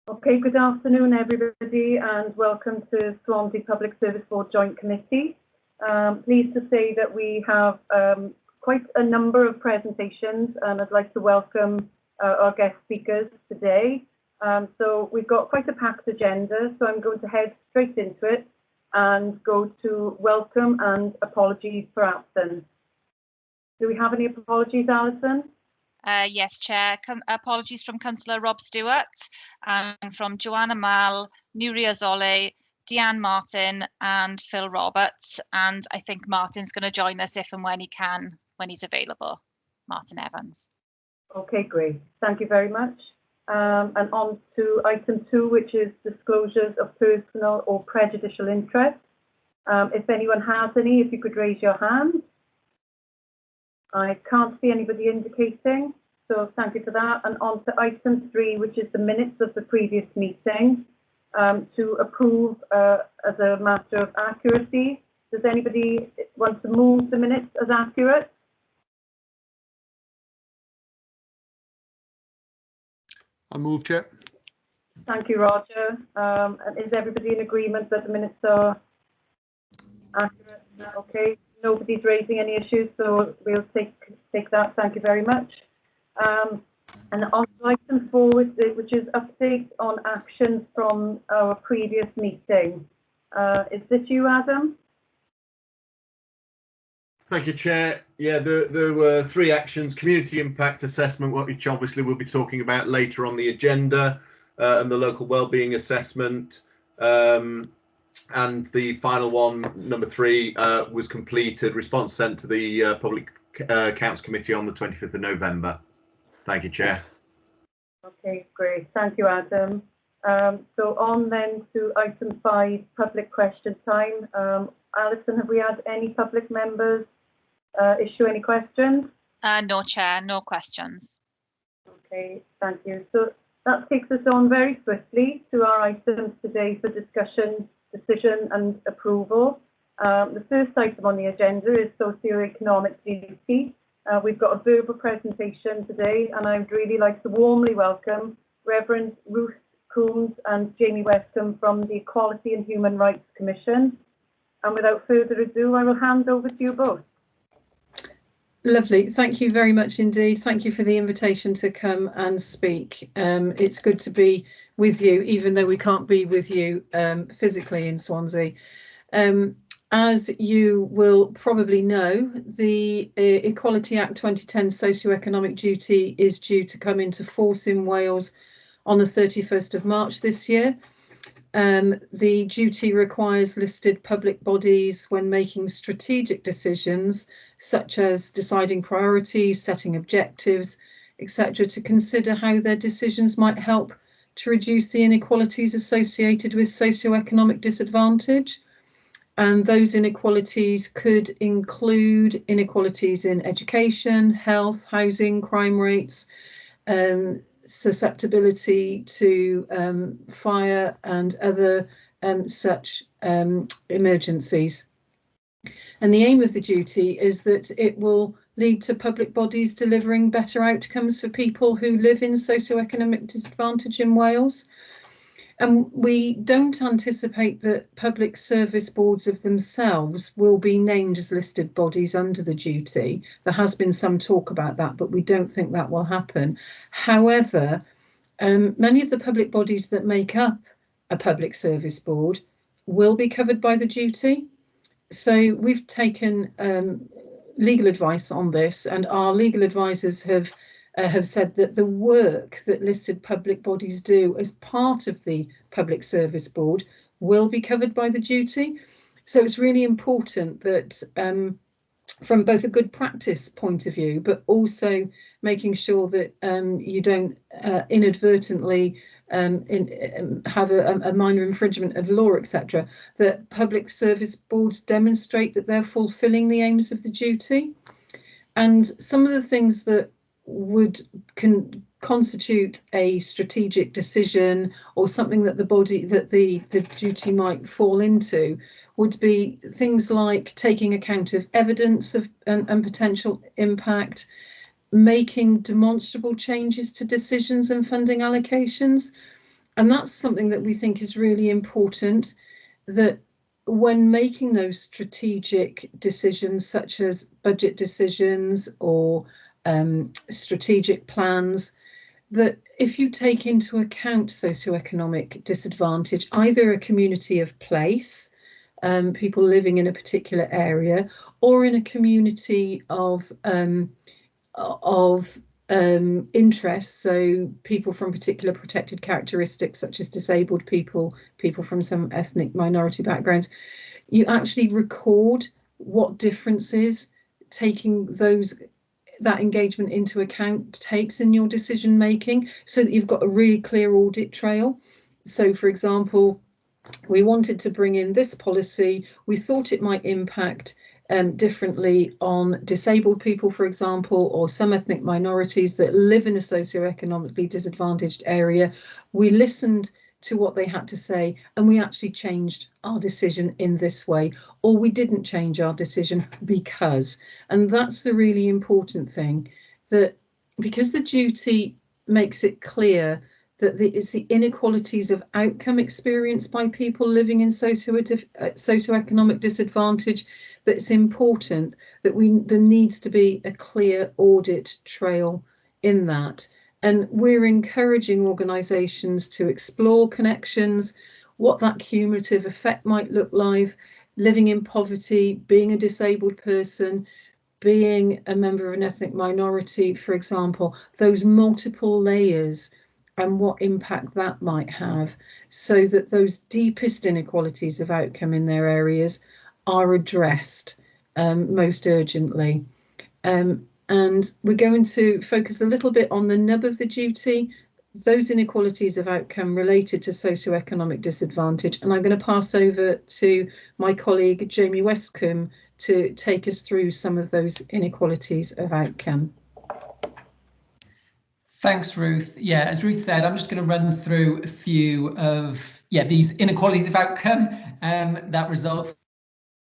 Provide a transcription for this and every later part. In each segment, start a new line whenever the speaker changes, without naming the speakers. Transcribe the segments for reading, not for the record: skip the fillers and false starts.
Okay, good afternoon everybody and welcome to Swansea Public Service Board Joint Committee. Pleased to say that we have quite a number of presentations and I'd like to welcome our guest speakers today. So we've got quite a packed agenda, so I'm going to head straight into it and go to welcome and apologies for absence. Do we have any apologies, Alison?
Yes, Chair. Apologies from Councillor Rob Stewart and from Joanna Mal, Nuria Zole, Deanne Martin and Phil Roberts. And I think Martin's going to join us if and when he can, when he's available. Martin Evans.
Okay, great. Thank you very much. And on to item 2, which is disclosures of personal or prejudicial interest. If anyone has any, if you could raise your hand. I can't see anybody indicating, so thank you for that. And on to item 3, which is the minutes of the previous meeting, to approve as a matter of accuracy. Does anybody want to move the minutes as accurate?
I move, Chair.
Thank you, Roger. And is everybody in agreement that the minutes are accurate? Okay. Nobody's raising any issues, so we'll take that. Thank you very much. And on to item 4, which is update on actions from our previous meeting. Is this you, Adam?
Thank you, Chair. Yeah, there were 3 actions: community impact assessment, which obviously we'll be talking about later on the agenda, and the local wellbeing assessment. And the final one, number 3, was completed. Response sent to the Public Accounts Committee on the 25th of November. Thank you, Chair.
Okay, great. Thank you, Adam. So on then to item 5, public question time. Alison, have we had any public members issue any questions?
No, Chair, no questions.
Okay, thank you. So that takes us on very swiftly to our items today for discussion, decision and approval. The first item on the agenda is Socio-Economic Ddc. We've got a verbal presentation today and I'd really like to warmly welcome Reverend Ruth Coombs and Jamie Westcombe from the Equality and Human Rights Commission. And without further ado, I will hand over to you both.
Lovely. Thank you very much indeed. Thank you for the invitation to come and speak. It's good to be with you, even though we can't be with you physically in Swansea. As you will probably know, the Equality Act 2010 Socio-Economic Duty is due to come into force in Wales on the 31st of March this year. The duty requires listed public bodies, when making strategic decisions, such as deciding priorities, setting objectives, etc., to consider how their decisions might help to reduce the inequalities associated with socioeconomic disadvantage. And those inequalities could include inequalities in education, health, housing, crime rates, susceptibility to fire and other such emergencies. And the aim of the duty is that it will lead to public bodies delivering better outcomes for people who live in socioeconomic disadvantage in Wales. And we don't anticipate that public service boards of themselves will be named as listed bodies under the duty. There has been some talk about that, but we don't think that will happen. However, many of the public bodies that make up a public service board will be covered by the duty. So we've taken legal advice on this, and our legal advisors have said that the work that listed public bodies do as part of the Public Service Board will be covered by the duty. So it's really important that from both a good practice point of view, but also making sure that you don't inadvertently have a minor infringement of law, etc., that public service boards demonstrate that they're fulfilling the aims of the duty. And some of the things that would constitute a strategic decision or something that the duty might fall into would be things like taking account of evidence of and potential impact, making demonstrable changes to decisions and funding allocations, And that's something that we think is really important, that when making those strategic decisions, such as budget decisions or strategic plans, that if you take into account socioeconomic disadvantage, either a community of place, people living in a particular area, or in a community of interest, so people from particular protected characteristics such as disabled people, people from some ethnic minority backgrounds, you actually record what differences taking that engagement into account takes in your decision making, so that you've got a really clear audit trail. So for example, we wanted to bring in this policy, we thought it might impact differently on disabled people, for example, or some ethnic minorities that live in a socioeconomically disadvantaged area. We listened to what they had to say, and we actually changed our decision in this way, or we didn't change our decision because. And that's the really important thing, that because the duty makes it clear that it's the inequalities of outcome experienced by people living in socioeconomic disadvantage that's important, that there needs to be a clear audit trail in that. And we're encouraging organisations to explore connections, what that cumulative effect might look like, living in poverty, being a disabled person, being a member of an ethnic minority, for example, those multiple layers and what impact that might have, so that those deepest inequalities of outcome in their areas are addressed most urgently. And we're going to focus a little bit on the nub of the duty, those inequalities of outcome related to socioeconomic disadvantage. And I'm going to pass over to my colleague, Jamie Westcombe, to take us through some of those inequalities of outcome.
Thanks, Ruth. Yeah, as Ruth said, I'm just going to run through a few of these inequalities of outcome that result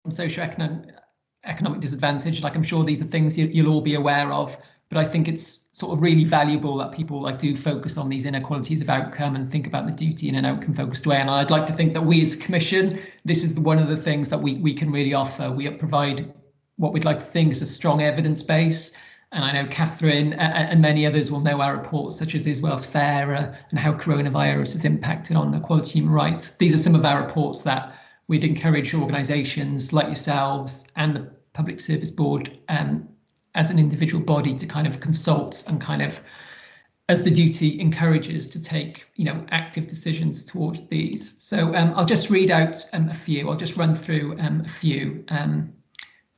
from socioeconomic disadvantage. Like, I'm sure these are things you'll all be aware of, but I think it's sort of really valuable that people do focus on these inequalities of outcome and think about the duty in an outcome focused way. And I'd like to think that we as a Commission, this is one of the things that we can really offer. We provide what we'd like to think is a strong evidence base. And I know Catherine and many others will know our reports, such as Is Wales Fairer and how coronavirus has impacted on equality and human rights. These are some of our reports that we'd encourage organisations like yourselves and the Public Service Board as an individual body to kind of consult and kind of, as the duty encourages, to take active decisions towards these. So I'll just read out a few. I'll just run through a few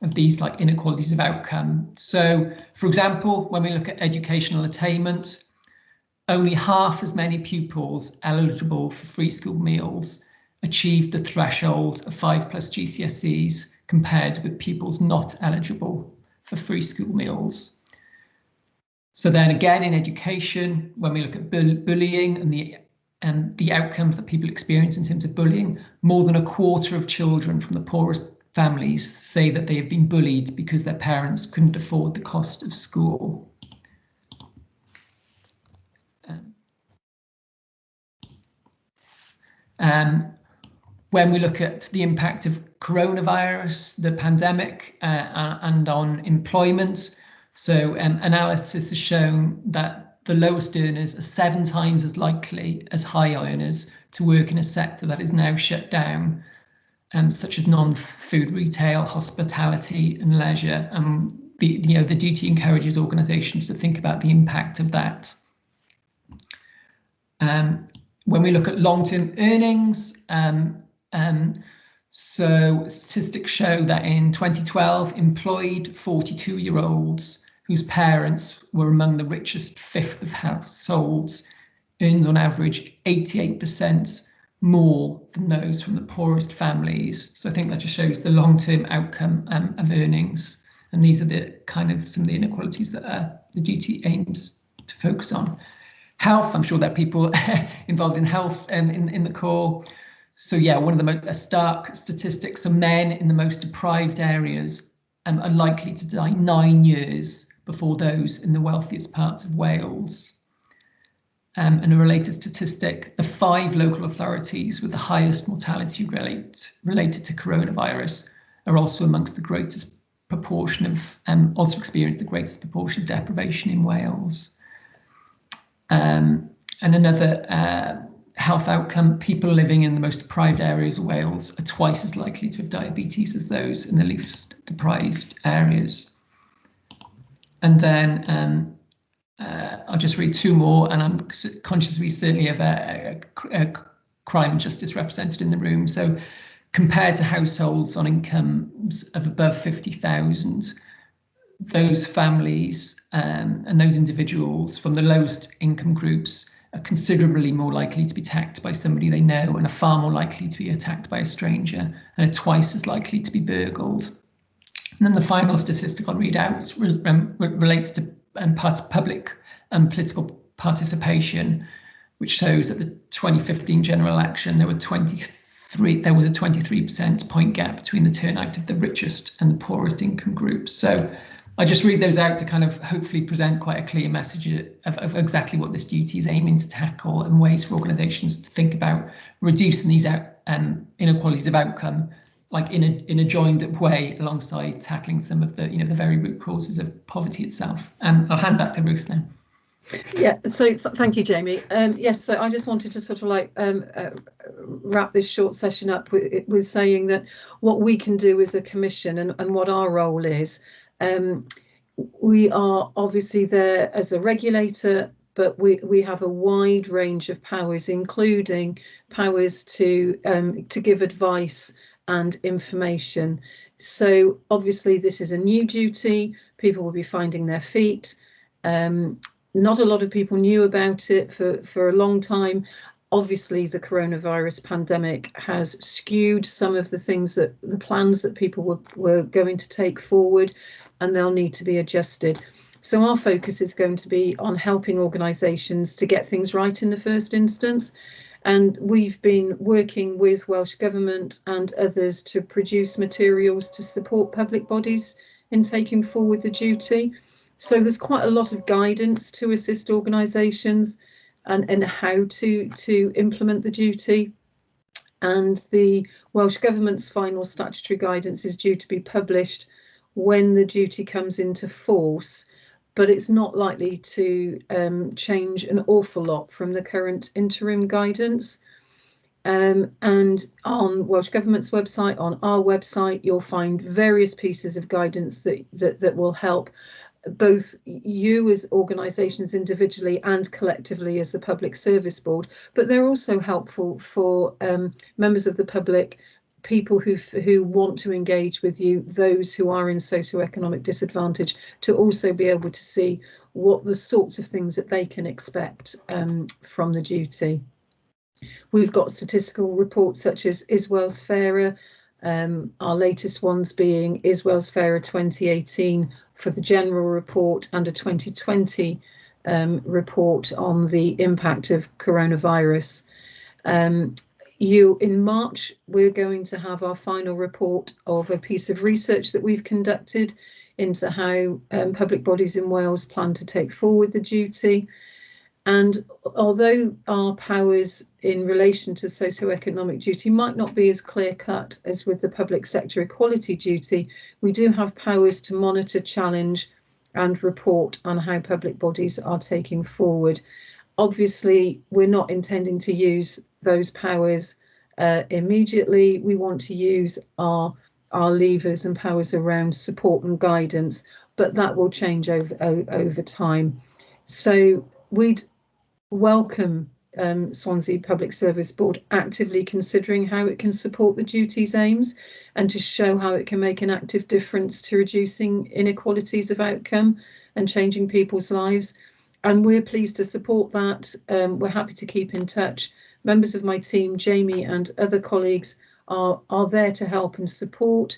of these inequalities of outcome. So, for example, when we look at educational attainment, only half as many pupils eligible for free school meals achieved the threshold of 5+ GCSEs compared with pupils not eligible for free school meals. So then again, in education, when we look at bullying and the outcomes that people experience in terms of bullying, more than a quarter of children from the poorest families say that they have been bullied because their parents couldn't afford the cost of school. When we look at the impact of coronavirus, the pandemic, and on employment, so analysis has shown that the lowest earners are 7 times as likely as high earners to work in a sector that is now shut down, such as non-food retail, hospitality and leisure. The duty encourages organisations to think about the impact of that. When we look at long-term earnings, so statistics show that in 2012, employed 42-year-olds whose parents were among the richest fifth of households earned on average 88% more than those from the poorest families. So I think that just shows the long-term outcome of earnings. And these are the some of the inequalities that the duty aims to focus on. Health, I'm sure there are people involved in health in the core. So yeah, one of the most stark statistics are men in the most deprived areas are likely to die 9 years before those in the wealthiest parts of Wales. and a related statistic, the 5 local authorities with the highest mortality related to coronavirus are also amongst the greatest proportion of, also experience the greatest proportion of deprivation in Wales. And another health outcome, people living in the most deprived areas of Wales are twice as likely to have diabetes as those in the least deprived areas. And then I'll just read 2 more, and I'm conscious we certainly have a crime and justice represented in the room. So compared to households on incomes of above 50,000, those families and those individuals from the lowest income groups are considerably more likely to be attacked by somebody they know, and are far more likely to be attacked by a stranger, and are twice as likely to be burgled. And then the final statistic I'll read out relates to public and political participation, which shows at the 2015 general election there was a 23% point gap between the turnout of the richest and the poorest income groups. So I just read those out to kind of hopefully present quite a clear message of exactly what this duty is aiming to tackle, and ways for organisations to think about reducing these inequalities of outcome, like in a joined up way, alongside tackling some of the the very root causes of poverty itself. I'll hand back to Ruth now.
Yeah, so thank you, Jamie. Yes, so I just wanted to sort of like wrap this short session up with saying that what we can do as a commission and what our role is. We are obviously there as a regulator, but we have a wide range of powers, including powers to give advice and information. So obviously this is a new duty. People will be finding their feet. Not a lot of people knew about it for a long time. Obviously, the coronavirus pandemic has skewed some of the things the plans that people were going to take forward, and they'll need to be adjusted. So our focus is going to be on helping organisations to get things right in the first instance. And we've been working with Welsh Government and others to produce materials to support public bodies in taking forward the duty. So there's quite a lot of guidance to assist organisations and how to implement the duty. And the Welsh Government's final statutory guidance is due to be published when the duty comes into force, but it's not likely to change an awful lot from the current interim guidance. And on Welsh Government's website, on our website, you'll find various pieces of guidance that will help both you as organisations individually and collectively as a public service board, but they're also helpful for members of the public, people who want to engage with you, those who are in socio-economic disadvantage, to also be able to see what the sorts of things that they can expect from the duty. We've got statistical reports such as Is Wales Fairer, our latest ones being Is Wales Fairer 2018 for the general report, and a 2020 report on the impact of coronavirus. In March, we're going to have our final report of a piece of research that we've conducted into how public bodies in Wales plan to take forward the duty. And although our powers in relation to socio-economic duty might not be as clear-cut as with the public sector equality duty, we do have powers to monitor, challenge and report on how public bodies are taking forward. Obviously, we're not intending to use those powers immediately. We want to use our levers and powers around support and guidance, but that will change over time. So we'd welcome Swansea Public Service Board actively considering how it can support the duty's aims and to show how it can make an active difference to reducing inequalities of outcome and changing people's lives. And we're pleased to support that. We're happy to keep in touch. Members of my team, Jamie and other colleagues, are there to help and support.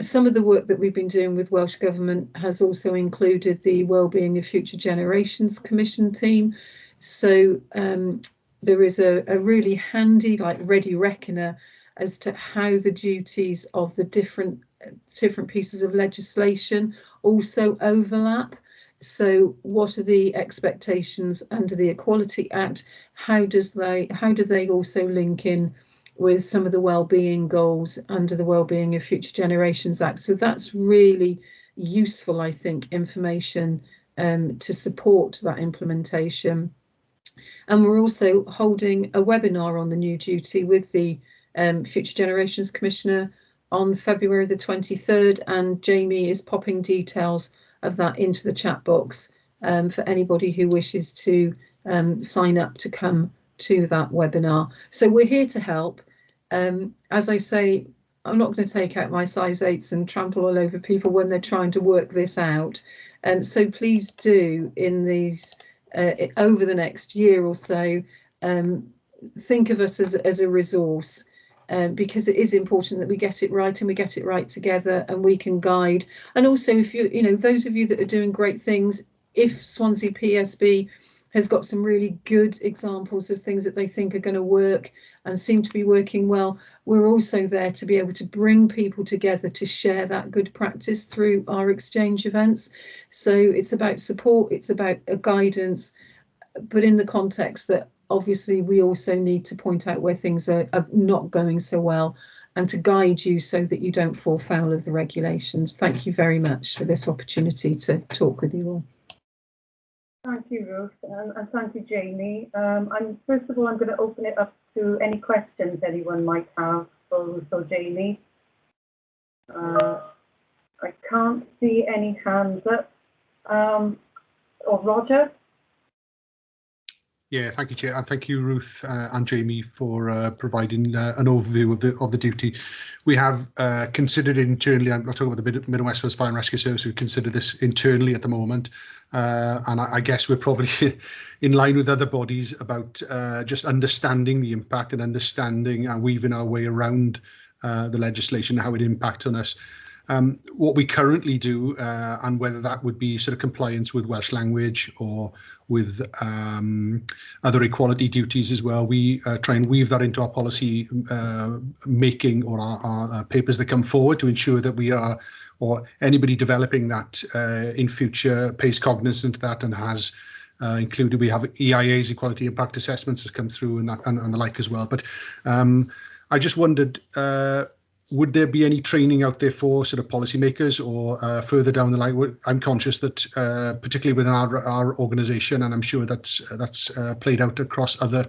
Some of the work that we've been doing with Welsh Government has also included the Wellbeing of Future Generations Commission team. So there is a really handy, ready reckoner as to how the duties of the different pieces of legislation also overlap. So what are the expectations under the Equality Act? How do they also link in with some of the wellbeing goals under the Wellbeing of Future Generations Act? So that's really useful, I think, information to support that implementation. And we're also holding a webinar on the new duty with the Future Generations Commissioner on February the 23rd, and Jamie is popping details of that into the chat box for anybody who wishes to sign up to come to that webinar. So we're here to help. As I say, I'm not going to take out my size 8s and trample all over people when they're trying to work this out. So please do, in these over the next year or so, think of us as a resource, because it is important that we get it right, and we get it right together, and we can guide. And also, if you know, those of you that are doing great things, if Swansea PSB has got some really good examples of things that they think are going to work and seem to be working well, we're also there to be able to bring people together to share that good practice through our exchange events. So it's about support, it's about a guidance, but in the context that obviously we also need to point out where things are not going so well, and to guide you so that you don't fall foul of the regulations. Thank you very much for this opportunity to talk with you all.
Thank you, Ruth, and thank you, Jamie. And first of all, I'm going to open it up to any questions anyone might have for Ruth or Jamie. I can't see any hands up. Or Roger?
Yeah, thank you, Chair, and thank you, Ruth and Jamie, for providing an overview of the duty. We have considered internally. I'm not talking about the Mid and West Wales Fire and Rescue Service. We consider this internally at the moment, and I guess we're probably in line with other bodies about just understanding the impact and understanding and weaving our way around the legislation, how it impacts on us. What we currently do, and whether that would be sort of compliance with Welsh language or with other equality duties as well, we try and weave that into our policy making, or our papers that come forward, to ensure that we are, or anybody developing that in future, pays cognizance of that and has included. We have EIA's equality impact assessments that come through and that and the like as well. But I just wondered, would there be any training out there for sort of policymakers, or further down the line? I'm conscious that particularly within our organisation, and I'm sure that's played out across other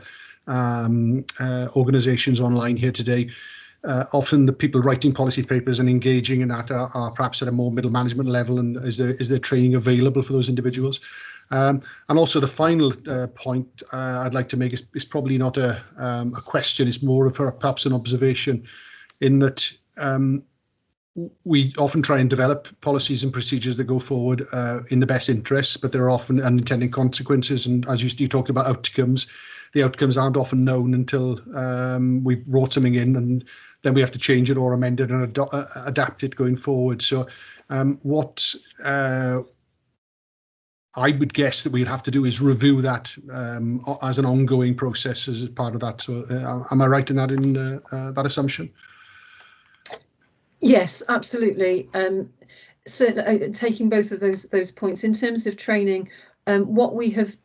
organisations online here today, often the people writing policy papers and engaging in that are perhaps at a more middle management level, and is there training available for those individuals? And also the final point I'd like to make is probably not a question, it's more of perhaps an observation, in that we often try and develop policies and procedures that go forward in the best interests, but there are often unintended consequences. And as you talked about outcomes, the outcomes aren't often known until we brought something in, and then we have to change it or amend it and adapt it going forward. So what I would guess that we'd have to do is review that as an ongoing process as part of that. So am I right in that assumption?
Yes, absolutely. Certainly, taking both of those points in terms of training, what we have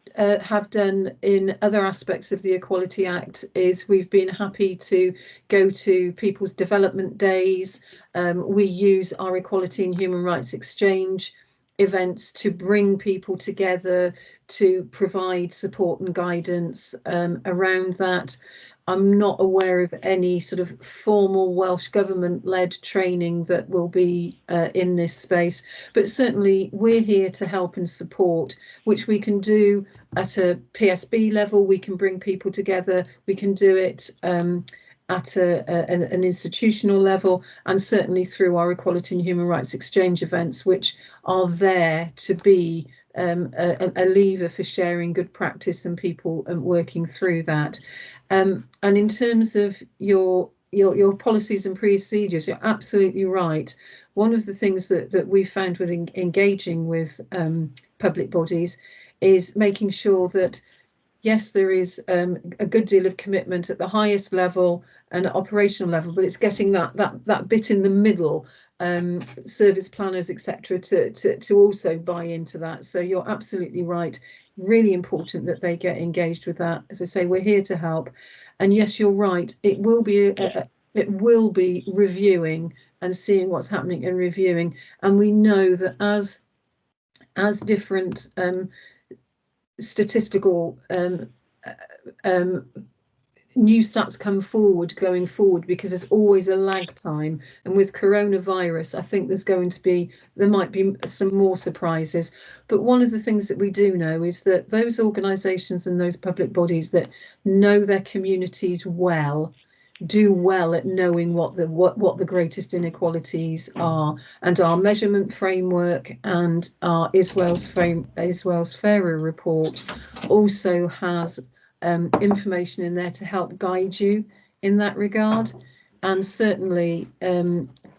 done in other aspects of the Equality Act is we've been happy to go to people's development days. We use our Equality and Human Rights Exchange events to bring people together to provide support and guidance around that. I'm not aware of any sort of formal Welsh Government-led training that will be in this space, but certainly we're here to help and support, which we can do at a PSB level. We can bring people together. We can do it at an institutional level, and certainly through our Equality and Human Rights Exchange events, which are there to be a lever for sharing good practice and people working through that. And in terms of your policies and procedures, you're absolutely right. One of the things that we found with engaging with public bodies is making sure that, yes, there is a good deal of commitment at the highest level and at operational level, but it's getting that bit in the middle, service planners, etc., to also buy into that. So you're absolutely right. Really important that they get engaged with that. As I say, we're here to help. And yes, you're right. It will be reviewing and seeing what's happening and reviewing. And we know that as different statistical new stats come going forward, because there's always a lag time, and with coronavirus I think there might be some more surprises. But one of the things that we do know is that those organisations and those public bodies that know their communities well do well at knowing what the greatest inequalities are, and our measurement framework and our Iswell's Fairer report also has information in there to help guide you in that regard. And certainly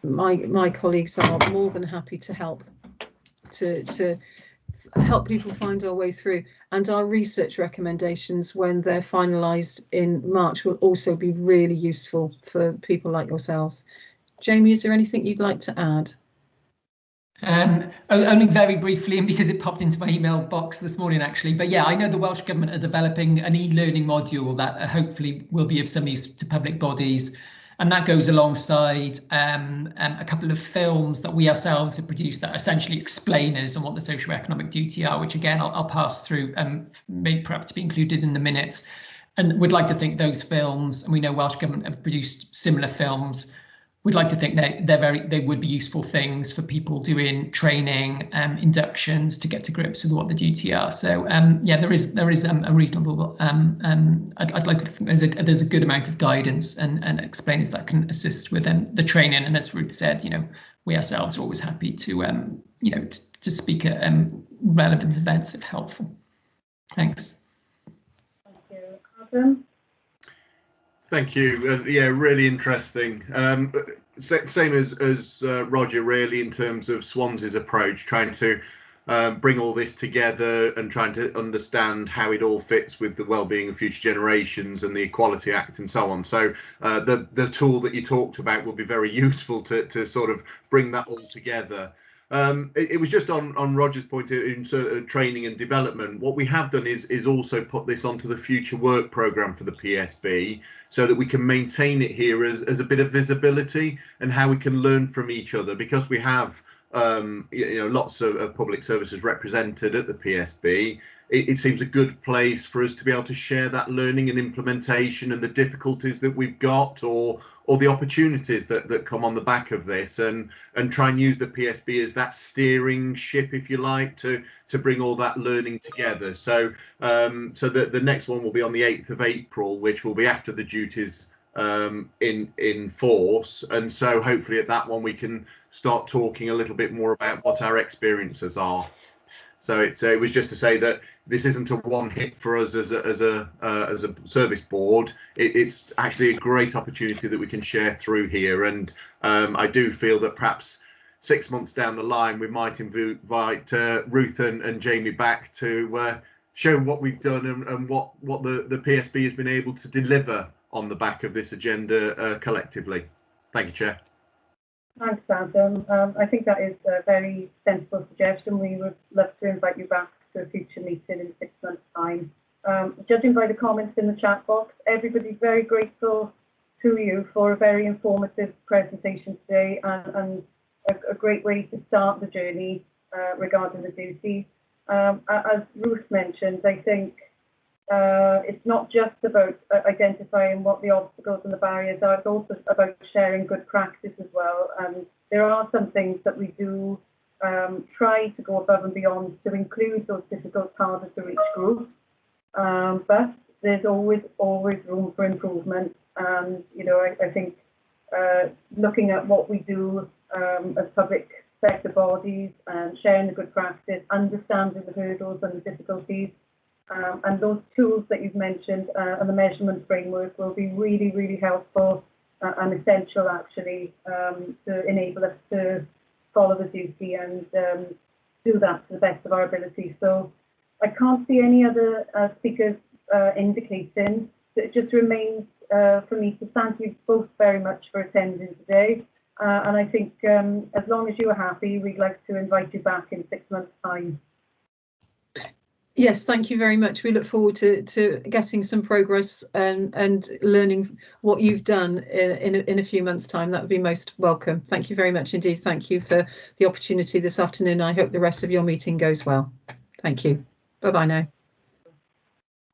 my colleagues are more than happy to help people find our way through. And our research recommendations, when they're finalised in March, will also be really useful for people like yourselves. Jamie, is there anything you'd like to add?
Only very briefly, and because it popped into my email box this morning actually, but yeah, I know the Welsh Government are developing an e-learning module that hopefully will be of some use to public bodies, and that goes alongside a couple of films that we ourselves have produced that essentially explain us and what the socio-economic duty are, which again I'll pass through, maybe perhaps to be included in the minutes. And we'd like to think those films, and we know Welsh Government have produced similar films, we'd like to think they would be useful things for people doing training, inductions, to get to grips with what the duty are. So yeah, there is a reasonable. I'd like to think there's a good amount of guidance and explainers that can assist with the training. And as Ruth said, we ourselves are always happy to to speak at relevant events if helpful. Thanks.
Thank you, Adam.
Thank you. Yeah, really interesting. Same as Roger, really, in terms of Swansea's approach, trying to bring all this together and trying to understand how it all fits with the well-being of future generations and the Equality Act and so on. So the tool that you talked about will be very useful to sort of bring that all together. It was just on Roger's point in sort of training and development. What we have done is also put this onto the future work programme for the PSB, so that we can maintain it here as a bit of visibility and how we can learn from each other, because we have lots of public services represented at the PSB. It seems a good place for us to be able to share that learning and implementation and the difficulties that we've got, or the opportunities that come on the back of this, and try and use the PSB as that steering ship, if you like, to bring all that learning together. So the next one will be on the 8th of April, which will be after the duties in force, and so hopefully at that one we can start talking a little bit more about what our experiences are. So it was just to say that this isn't a one hit for us as a service board. It's actually a great opportunity that we can share through here, and I do feel that perhaps 6 months down the line we might invite Ruth and Jamie back to show what we've done and what the PSB has been able to deliver on the back of this agenda collectively. Thank you, Chair.
Thanks, Adam. I think that is a very sensible suggestion. We would love to invite you back to a future meeting in 6 months' time. Judging by the comments in the chat box, everybody's very grateful to you for a very informative presentation today, and a great way to start the journey regarding the duty. As Ruth mentioned, I think it's not just about identifying what the obstacles and the barriers are, it's also about sharing good practice as well. And there are some things that we do try to go above and beyond to include those difficult, harder to reach groups, but there's always room for improvement. And I think looking at what we do as public sector bodies and sharing the good practice, understanding the hurdles and the difficulties, and those tools that you've mentioned and the measurement framework will be really, really helpful and essential actually to enable us to follow the duty and do that to the best of our ability. So I can't see any other speakers indicating. So it just remains for me to thank you both very much for attending today. And I think as long as you are happy, we'd like to invite you back in 6 months' time.
Yes, thank you very much. We look forward to getting some progress and learning what you've done in a few months' time. That would be most welcome. Thank you very much indeed. Thank you for the opportunity this afternoon. I hope the rest of your meeting goes well. Thank you. Bye-bye now.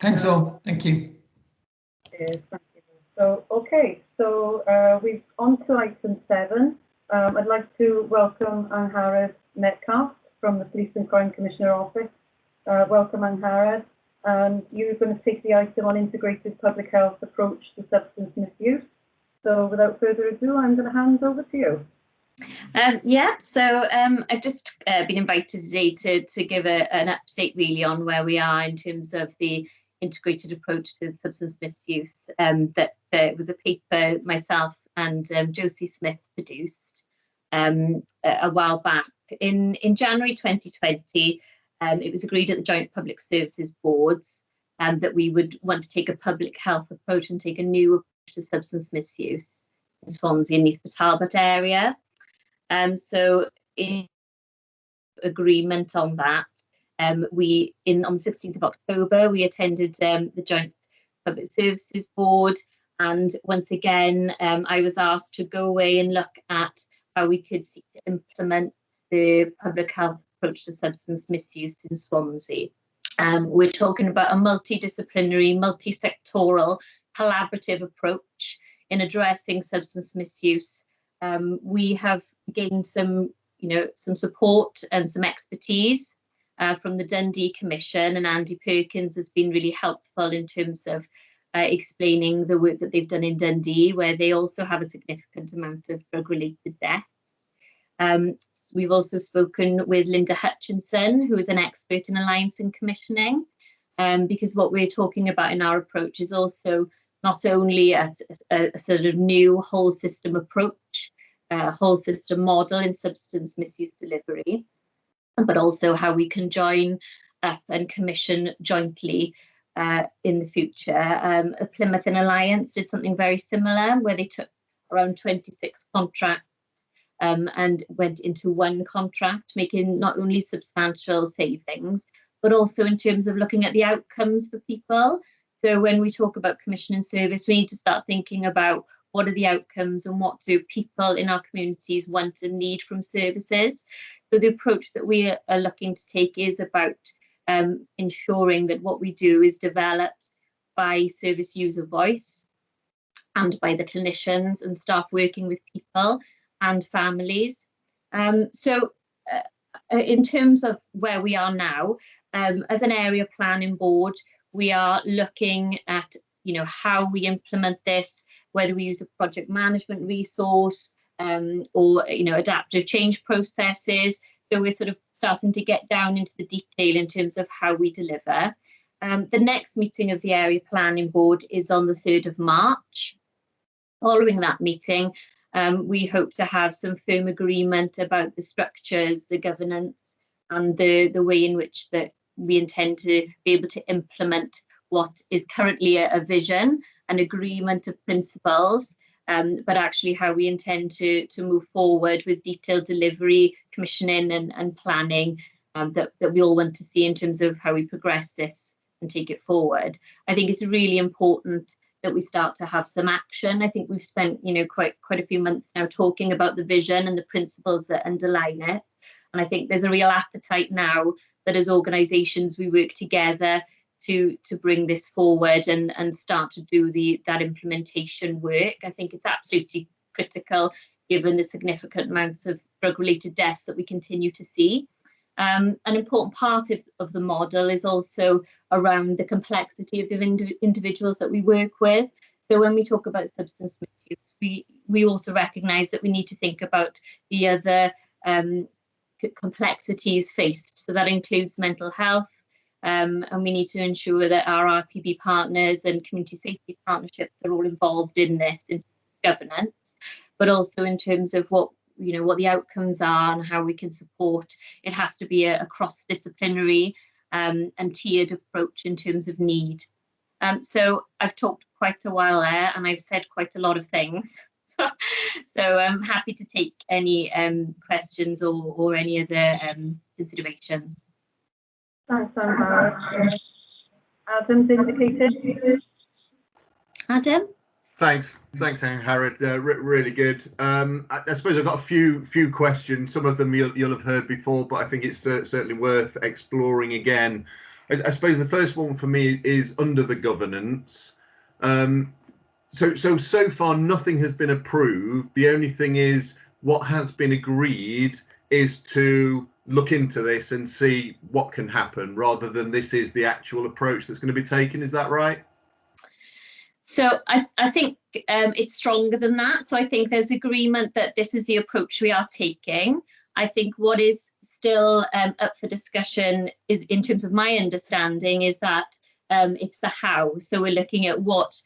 Thanks all. Thank you.
Yes, thank you. So, okay, so we've on to item 7. I'd like to welcome Angharad Metcalf from the Police and Crime Commissioner Office. Welcome, Angharad. And you're going to take the item on integrated public health approach to substance misuse. So without further ado, I'm going to hand over to you.
So I've just been invited today to give an update really on where we are in terms of the integrated approach to substance misuse. That was a paper myself and Josie Smith produced a while back. In January 2020, it was agreed at the Joint Public Services Boards that we would want to take a public health approach and take a new approach to substance misuse in Swansea and Neath Talbot area. So in agreement on that, on the 16th of October, we attended the Joint Public Services Board, and once again, I was asked to go away and look at how we could seek to implement the public health approach to substance misuse in Swansea. We're talking about a multidisciplinary, multi-sectoral, collaborative approach in addressing substance misuse. We have gained some support and some expertise from the Dundee Commission, and Andy Perkins has been really helpful in terms of explaining the work that they've done in Dundee, where they also have a significant amount of drug-related deaths. We've also spoken with Linda Hutchinson, who is an expert in alliance and commissioning, because what we're talking about in our approach is also not only a sort of new whole system approach, whole system model in substance misuse delivery, but also how we can join up and commission jointly in the future. Plymouth and Alliance did something very similar, where they took around 26 contracts and went into one contract, making not only substantial savings, but also in terms of looking at the outcomes for people. So when we talk about commissioning service, we need to start thinking about what are the outcomes and what do people in our communities want and need from services. So the approach that we are looking to take is about ensuring that what we do is developed by service user voice and by the clinicians and staff working with people and families. So in terms of where we are now, as an area planning board, we are looking at how we implement this, whether we use a project management resource or adaptive change processes. So we're sort of starting to get down into the detail in terms of how we deliver. The next meeting of the area planning board is on the 3rd of March. Following that meeting, we hope to have some firm agreement about the structures, the governance, and the way in which that we intend to be able to implement what is currently a vision, an agreement of principles, but actually how we intend to move forward with detailed delivery, commissioning and planning that we all want to see in terms of how we progress this and take it forward. I think it's really important that we start to have some action. I think we've spent quite a few months now talking about the vision and the principles that underline it. And I think there's a real appetite now that as organisations we work together to bring this forward and start to do that implementation work. I think it's absolutely critical given the significant amounts of drug-related deaths that we continue to see. An important part of the model is also around the complexity of the individuals that we work with. So when we talk about substance misuse, we also recognise that we need to think about the other complexities faced. So that includes mental health, and we need to ensure that our RPB partners and community safety partnerships are all involved in this, in governance, but also in terms of what the outcomes are and how we can support. It has to be a cross-disciplinary and tiered approach in terms of need. So I've talked quite a while there, and I've said quite a lot of things. So I'm happy to take any questions or any other considerations.
Thanks, Anne. Adam's indicated.
Adam?
Thanks, Anne Harrod. Really good. I suppose I've got a few questions. Some of them you'll have heard before, but I think it's certainly worth exploring again. I suppose the first one for me is under the governance. So far nothing has been approved. The only thing is what has been agreed is to look into this and see what can happen, rather than this is the actual approach that's going to be taken. Is that right?
So I think it's stronger than that. So I think there's agreement that this is the approach we are taking. I think what is still up for discussion is, in terms of my understanding, is that it's the how. So we're looking at what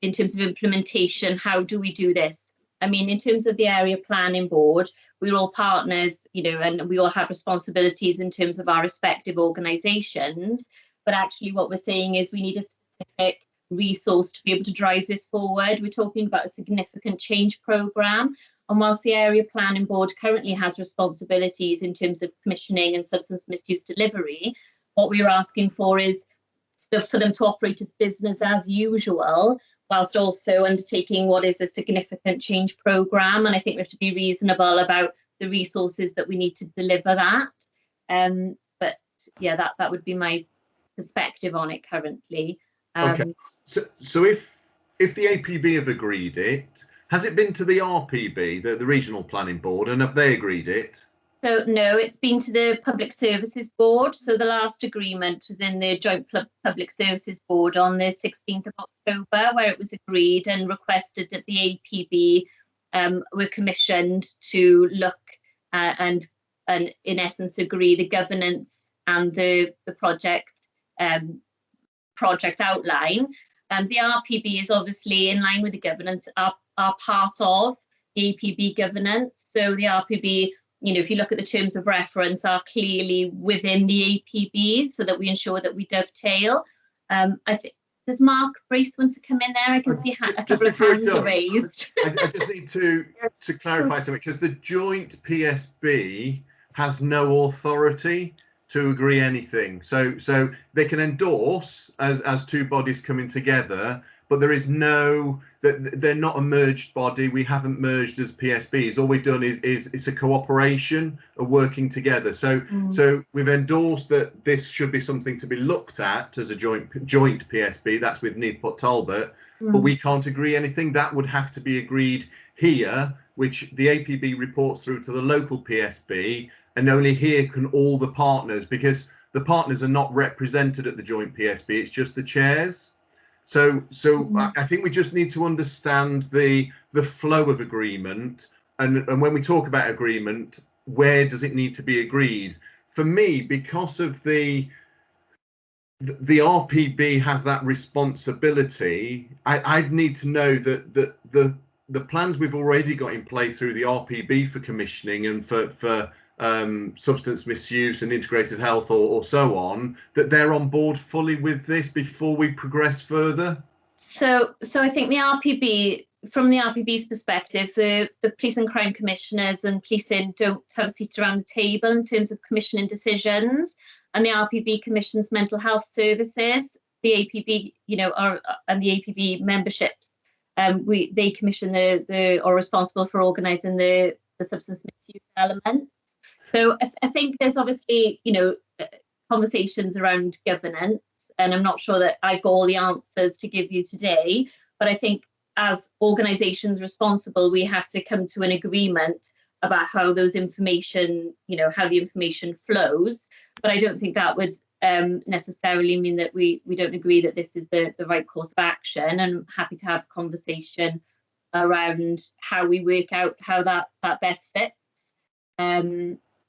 in terms of implementation, how do we do this? I mean, in terms of the area planning board, we're all partners, and we all have responsibilities in terms of our respective organisations. But actually what we're saying is we need a specific resource to be able to drive this forward. We're talking about a significant change programme. And whilst the area planning board currently has responsibilities in terms of commissioning and substance misuse delivery, what we're asking for is for them to operate as business as usual, whilst also undertaking what is a significant change programme. And I think we have to be reasonable about the resources that we need to deliver that. But yeah, that would be my perspective on it currently.
Okay. So if the APB have agreed it, has it been to the RPB, the regional planning board, and have they agreed it?
So no, it's been to the Public Services Board. So the last agreement was in the Joint Public Services Board on the 16th of October, where it was agreed and requested that the APB were commissioned to look and in essence agree the governance and the project outline. The RPB is obviously in line with the governance, are part of the APB governance. So the RPB, if you look at the terms of reference, are clearly within the APB, so that we ensure that we dovetail. I think, does Mark Brace want to come in there? I can see a couple of hands raised.
I just need to clarify something, because the joint PSB has no authority to agree anything. So they can endorse as two bodies coming together, but there is they're not a merged body. We haven't merged as PSBs. All we've done is it's a cooperation, a working together. So we've endorsed that this should be something to be looked at as a joint PSB. That's with Neath Port Talbot, but we can't agree anything. That would have to be agreed here, which the APB reports through to the local PSB, and only here can all the partners, because the partners are not represented at the joint PSB. It's just the chairs. So I think we just need to understand the flow of agreement, and when we talk about agreement, where does it need to be agreed? For me, because of the RPB has that responsibility, I'd need to know that the plans we've already got in place through the RPB for commissioning and for substance misuse and integrated health or so on, that they're on board fully with this before we progress further?
So I think the RPB, from the RPB's perspective, the police and crime commissioners and policing don't have a seat around the table in terms of commissioning decisions, and the RPB commissions mental health services. The APB, and the APB memberships, they commission are responsible for organising the substance misuse element. So I think there's obviously, conversations around governance, and I'm not sure that I've got all the answers to give you today, but I think as organisations responsible, we have to come to an agreement about how those information, how the information flows. But I don't think that would necessarily mean that we don't agree that this is the right course of action, and I'm happy to have a conversation around how we work out how that best fits.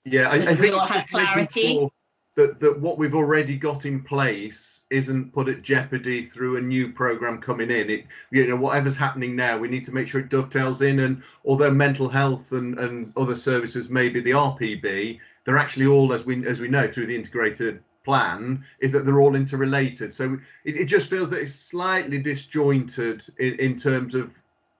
Yeah,
so
I
we
think
all have clarity.
sure that what we've already got in place isn't put at jeopardy through a new programme coming in. Whatever's happening now, we need to make sure it dovetails in. And although mental health and other services may be the RPB, they're actually all, as we know, through the integrated plan is that they're all interrelated. So it just feels that it's slightly disjointed in terms of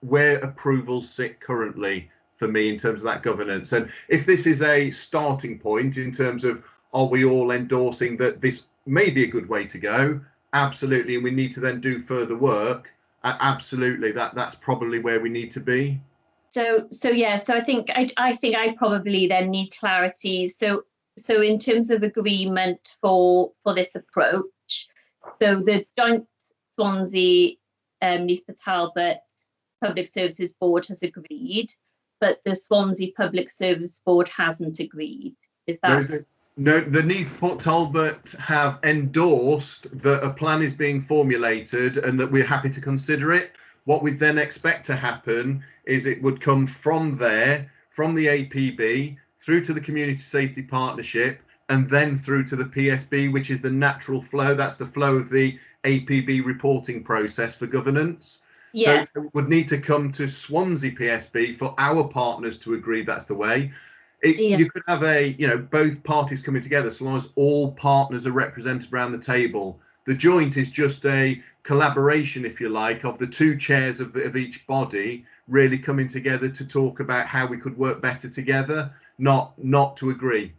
where approvals sit currently for me in terms of that governance. And if this is a starting point in terms of, are we all endorsing that this may be a good way to go? Absolutely. And we need to then do further work. Absolutely. That's probably where we need to be.
So I think I probably then need clarity. So in terms of agreement for this approach, so the joint Swansea Neath Talbot Public Services Board has agreed, but the Swansea Public Service Board hasn't agreed. Is that?
No, the Neath Talbot have endorsed that a plan is being formulated and that we're happy to consider it. What we then expect to happen is it would come from there, from the APB, through to the Community Safety Partnership, and then through to the PSB, which is the natural flow. That's the flow of the APB reporting process for governance. Yes. So it would need to come to Swansea PSB for our partners to agree that's the way. Yes. You could have both parties coming together, so long as all partners are represented around the table. The joint is just a collaboration, if you like, of the two chairs of each body really coming together to talk about how we could work better together, not to agree.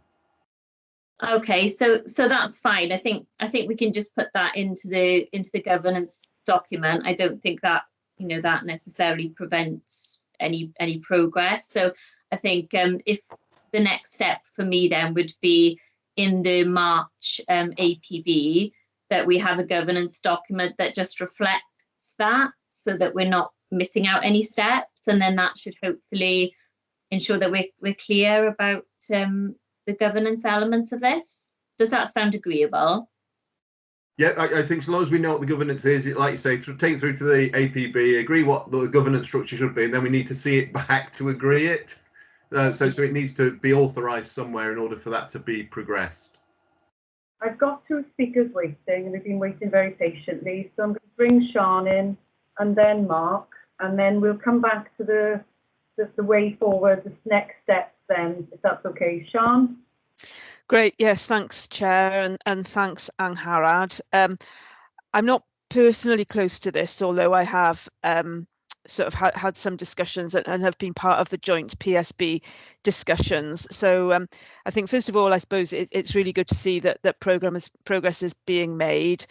Okay, so that's fine. I think we can just put that into the governance document. I don't think that that necessarily prevents any progress. So I think if the next step for me then would be in the March APB that we have a governance document that just reflects that, so that we're not missing out any steps, and then that should hopefully ensure that we're clear about the governance elements of this. Does that sound agreeable?
Yeah, I think so long as we know what the governance is, like you say, take it through to the APB, agree what the governance structure should be, and then we need to see it back to agree it. So it needs to be authorised somewhere in order for that to be progressed.
I've got two speakers waiting, and they've been waiting very patiently. So I'm going to bring Sean in, and then Mark, and then we'll come back to the way forward, the next steps then, if that's okay. Sean?
Great, yes, thanks, Chair, and thanks, Angharad. I'm not personally close to this, although I have sort of had some discussions and have been part of the joint PSB discussions. So I think, first of all, I suppose it's really good to see that progress is being made,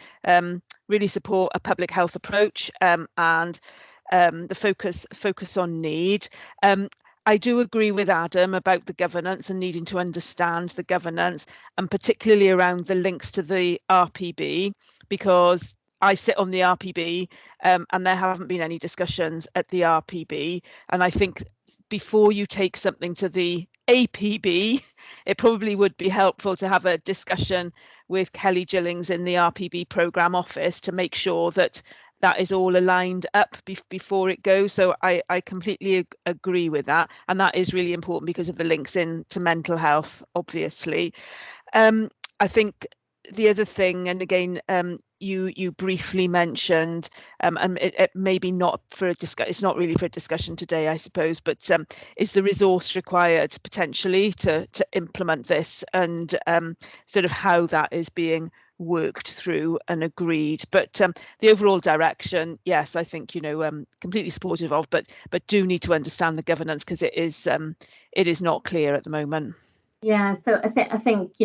really support a public health approach and the focus on need. I do agree with Adam about the governance and needing to understand the governance, and particularly around the links to the RPB, because I sit on the RPB and there haven't been any discussions at the RPB. And I think before you take something to the APB, it probably would be helpful to have a discussion with Kelly Gillings in the RPB programme office to make sure that is all aligned up before it goes. So I completely agree with that. And that is really important because of the links into mental health, obviously. I think the other thing, and again, you briefly mentioned, and it maybe not for a discussion, it's not really for a discussion today, I suppose, but is the resource required potentially to implement this, and sort of how that is being worked through and agreed. But the overall direction, yes, I think completely supportive of, but do need to understand the governance, because it is not clear at the moment.
Yeah, so I think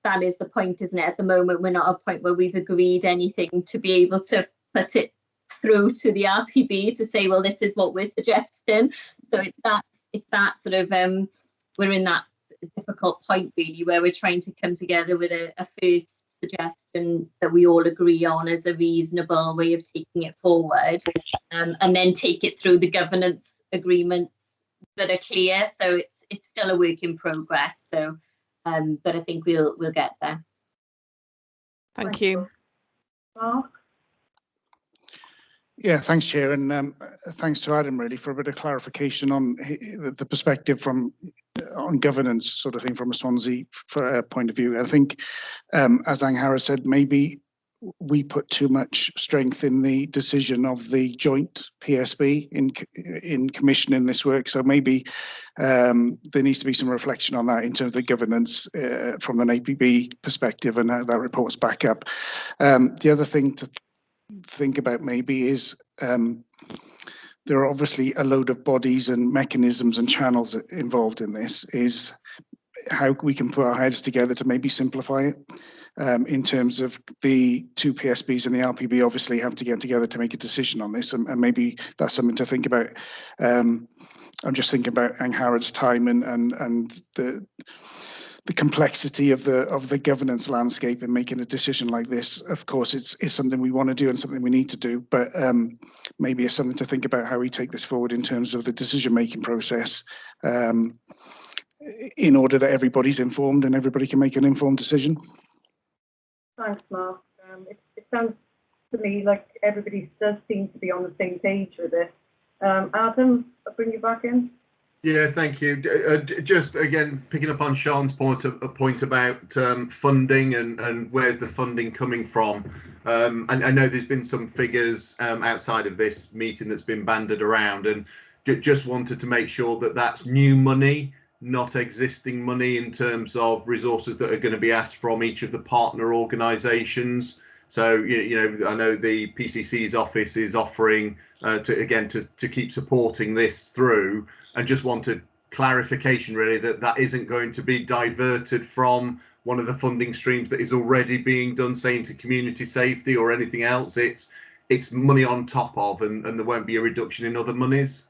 that is the point, isn't it? At the moment, we're not at a point where we've agreed anything to be able to put it through to the RPB to say, well, this is what we're suggesting. So it's that sort of we're in that difficult point really, where we're trying to come together with a first suggestion that we all agree on as a reasonable way of taking it forward, and then take it through the governance agreements that are clear. So it's still a work in progress. So, but I think we'll get there.
Thank you.
Mark?
Yeah, thanks, Chair, and thanks to Adam really for a bit of clarification on the perspective on governance sort of thing from a Swansea point of view. I think, as Angharad said, maybe we put too much strength in the decision of the joint PSB in commissioning this work. So maybe there needs to be some reflection on that in terms of the governance from an APB perspective and how that reports back up. The other thing to think about maybe is there are obviously a load of bodies and mechanisms and channels involved in this, is how we can put our heads together to maybe simplify it. In terms of the two PSBs and the LPB obviously have to get together to make a decision on this, and maybe that's something to think about. I'm just thinking about Angharrad's time and the complexity of the governance landscape in making a decision like this. Of course, it's something we want to do and something we need to do, but maybe it's something to think about how we take this forward in terms of the decision-making process, in order that everybody's informed and everybody can make an informed decision.
Thanks, Mark. It sounds to me like everybody does seem to be on the same page with this. Adam, I'll bring you back in.
Yeah, thank you. Just again, picking up on Sean's point about funding and where's the funding coming from. And I know there's been some figures outside of this meeting that's been bandied around, and just wanted to make sure that that's new money, not existing money in terms of resources that are going to be asked from each of the partner organisations. So, you know, I know the PCC's office is offering to keep supporting this through, and just wanted clarification really that isn't going to be diverted from one of the funding streams that is already being done, say into community safety or anything else. It's money on top of, and there won't be a reduction in other monies.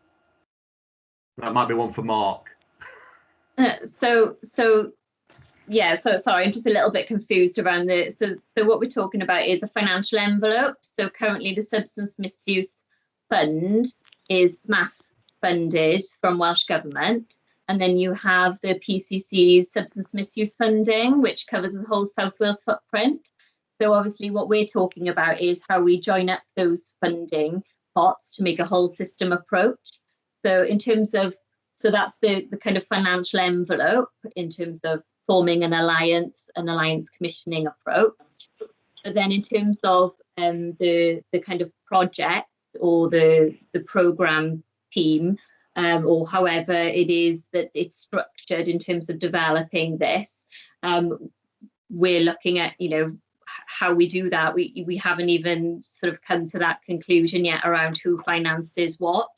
That might be one for Mark.
So sorry, I'm just a little bit confused around the, so what we're talking about is a financial envelope. So currently the Substance Misuse Fund is SMAF funded from Welsh Government, and then you have the PCC's substance misuse funding, which covers the whole South Wales footprint. So obviously what we're talking about is how we join up those funding pots to make a whole system approach. So in terms of, so that's the kind of financial envelope in terms of forming an alliance commissioning approach. But then in terms of the kind of project or the programme team, or however it is that it's structured in terms of developing this, we're looking at, you know, how we do that. We haven't even sort of come to that conclusion yet around who finances what.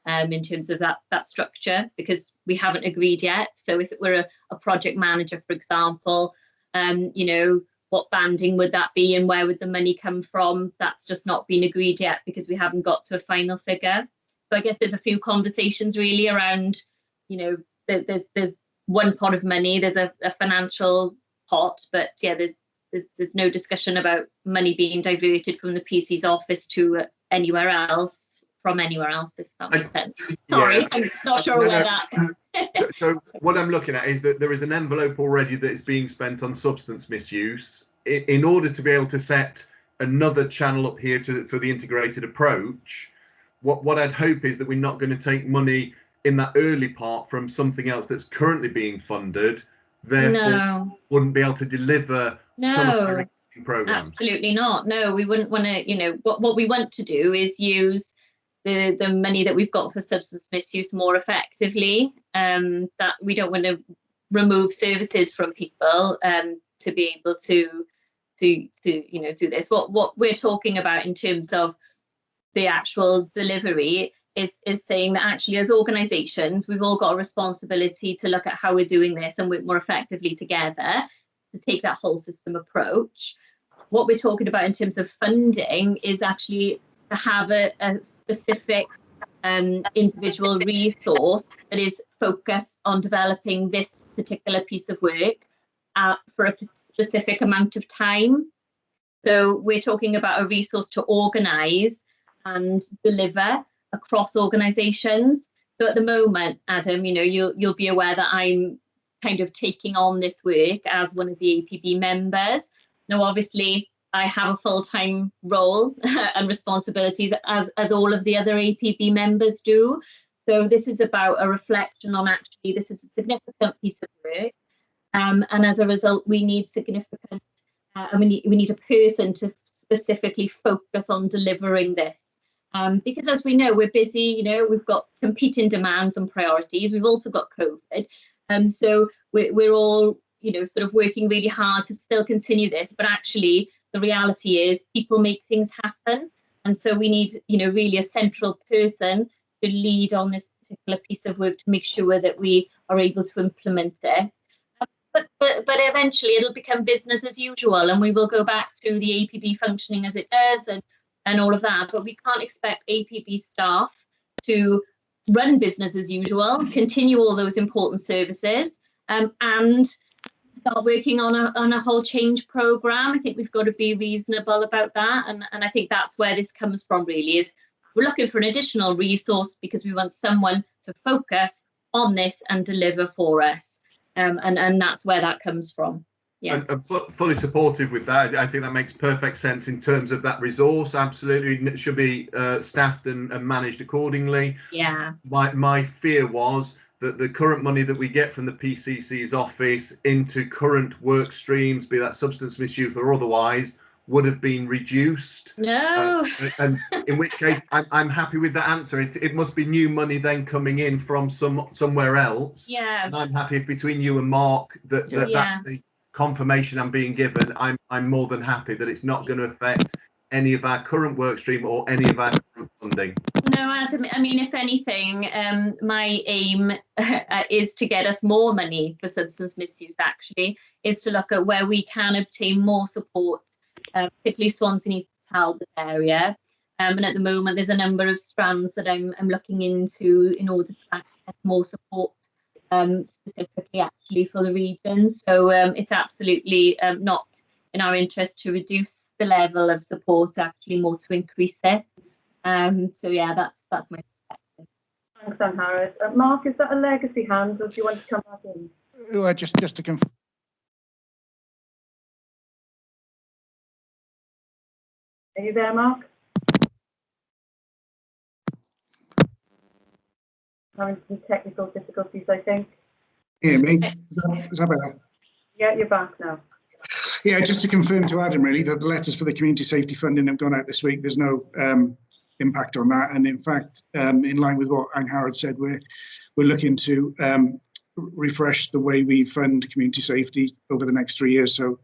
In terms of that structure, because we haven't agreed yet. So if it were a project manager, for example, you know, what banding would that be and where would the money come from? That's just not been agreed yet because we haven't got to a final figure. So I guess there's a few conversations really around, you know, there's one pot of money, there's a financial pot, but yeah, there's no discussion about money being diverted from the PC's office to anywhere else. From anywhere else, if that makes sense. Sorry, yeah. I'm not sure where that.
So what I'm looking at is that there is an envelope already that is being spent on substance misuse. In order to be able to set another channel up here for the integrated approach, what I'd hope is that we're not going to take money in that early part from something else that's currently being funded, therefore wouldn't be able to deliver some of our existing programs.
Absolutely not. No, we wouldn't want to, you know, what we want to do is use the money that we've got for substance misuse more effectively. That we don't want to remove services from people to be able to you know, do this. What we're talking about in terms of the actual delivery is saying that actually as organisations we've all got a responsibility to look at how we're doing this and work more effectively together to take that whole system approach. What we're talking about in terms of funding is actually to have a specific individual resource that is focused on developing this particular piece of work for a specific amount of time. So we're talking about a resource to organise and deliver across organisations. So at the moment, Adam, you know, you'll be aware that I'm kind of taking on this work as one of the APB members. Now, obviously, I have a full-time role and responsibilities as all of the other APB members do. So this is about a reflection on actually this is a significant piece of work, and as a result we need significant, we need a person to specifically focus on delivering this. Because as we know, we're busy, we've got competing demands and priorities. We've also got COVID. So we're all, sort of working really hard to still continue this. But actually, the reality is people make things happen. And so we need, really a central person to lead on this particular piece of work to make sure that we are able to implement it. But eventually it'll become business as usual, and we will go back to the APB functioning as it does and all of that. But we can't expect APB staff to run business as usual, continue all those important services, and start working on a whole change programme. I think we've got to be reasonable about that, and I think that's where this comes from. Really, is we're looking for an additional resource because we want someone to focus on this and deliver for us. And that's where that comes from. Yeah,
and fully supportive with that. I think that makes perfect sense in terms of that resource. Absolutely, it should be staffed and managed accordingly.
Yeah.
My fear was that the current money that we get from the PCC's office into current work streams, be that substance misuse or otherwise, would have been reduced.
No.
And in which case, I'm happy with that answer. It must be new money then coming in from somewhere else.
Yeah.
And I'm happy if between you and Mark that's the confirmation I'm being given. I'm more than happy that it's not going to affect any of our current work stream or any of our current funding.
No, Adam, I mean, if anything, my aim is to get us more money for substance misuse, actually, is to look at where we can obtain more support, particularly Swansea Talbot area. And at the moment, there's a number of strands that I'm looking into in order to access more support, specifically actually for the region. So it's absolutely not in our interest to reduce the level of support, actually more to increase it. So yeah, that's my perspective.
Thanks, Angharad. Mark, is that a legacy hand, or do you want to come back in?
Well, just to confirm.
Are you there, Mark? Having some technical difficulties, I think.
Hear me? Is that better?
Yeah, you're back now.
Yeah, just to confirm to Adam, really, that the letters for the community safety funding have gone out this week. There's no impact on that, and in fact, in line with what Angharad said, we're looking to refresh the way we fund community safety over the next 3 years. So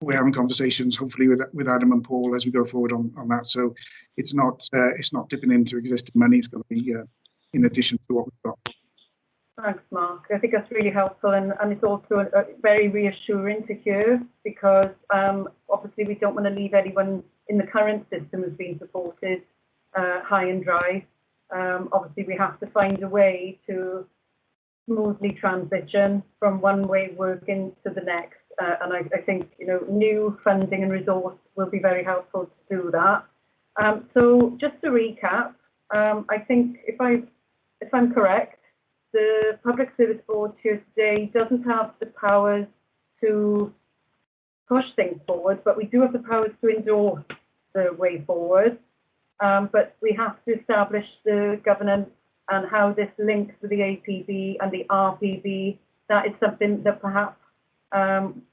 we're having conversations, hopefully, with Adam and Paul as we go forward on that. So it's not dipping into existing money. It's going to be in addition to what we've got.
Thanks, Mark. I think that's really helpful, and it's also very reassuring to hear, because obviously we don't want to leave anyone in the current system who's being supported high and dry. Obviously, we have to find a way to smoothly transition from one way of working to the next. And I think new funding and resource will be very helpful to do that. So just to recap, I think if I'm correct, the Public Service Board here today doesn't have the powers to push things forward, but we do have the powers to endorse the way forward. But we have to establish the governance and how this links with the APB and the RPB. That is something that perhaps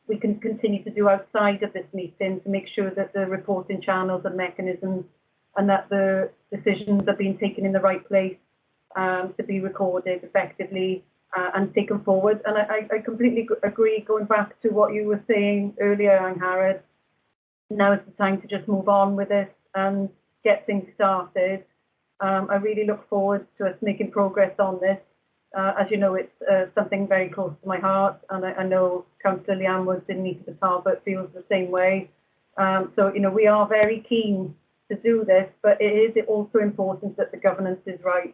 we can continue to do outside of this meeting to make sure that the reporting channels and mechanisms and that the decisions are being taken in the right place to be recorded effectively and taken forward. And I completely agree, going back to what you were saying earlier, Angharad, now is the time to just move on with this and get things started. I really look forward to us making progress on this. As you know, it's something very close to my heart, and I know Councillor Leanne Woods in Nita Talbot feels the same way. So, we are very keen to do this, but it is also important that the governance is right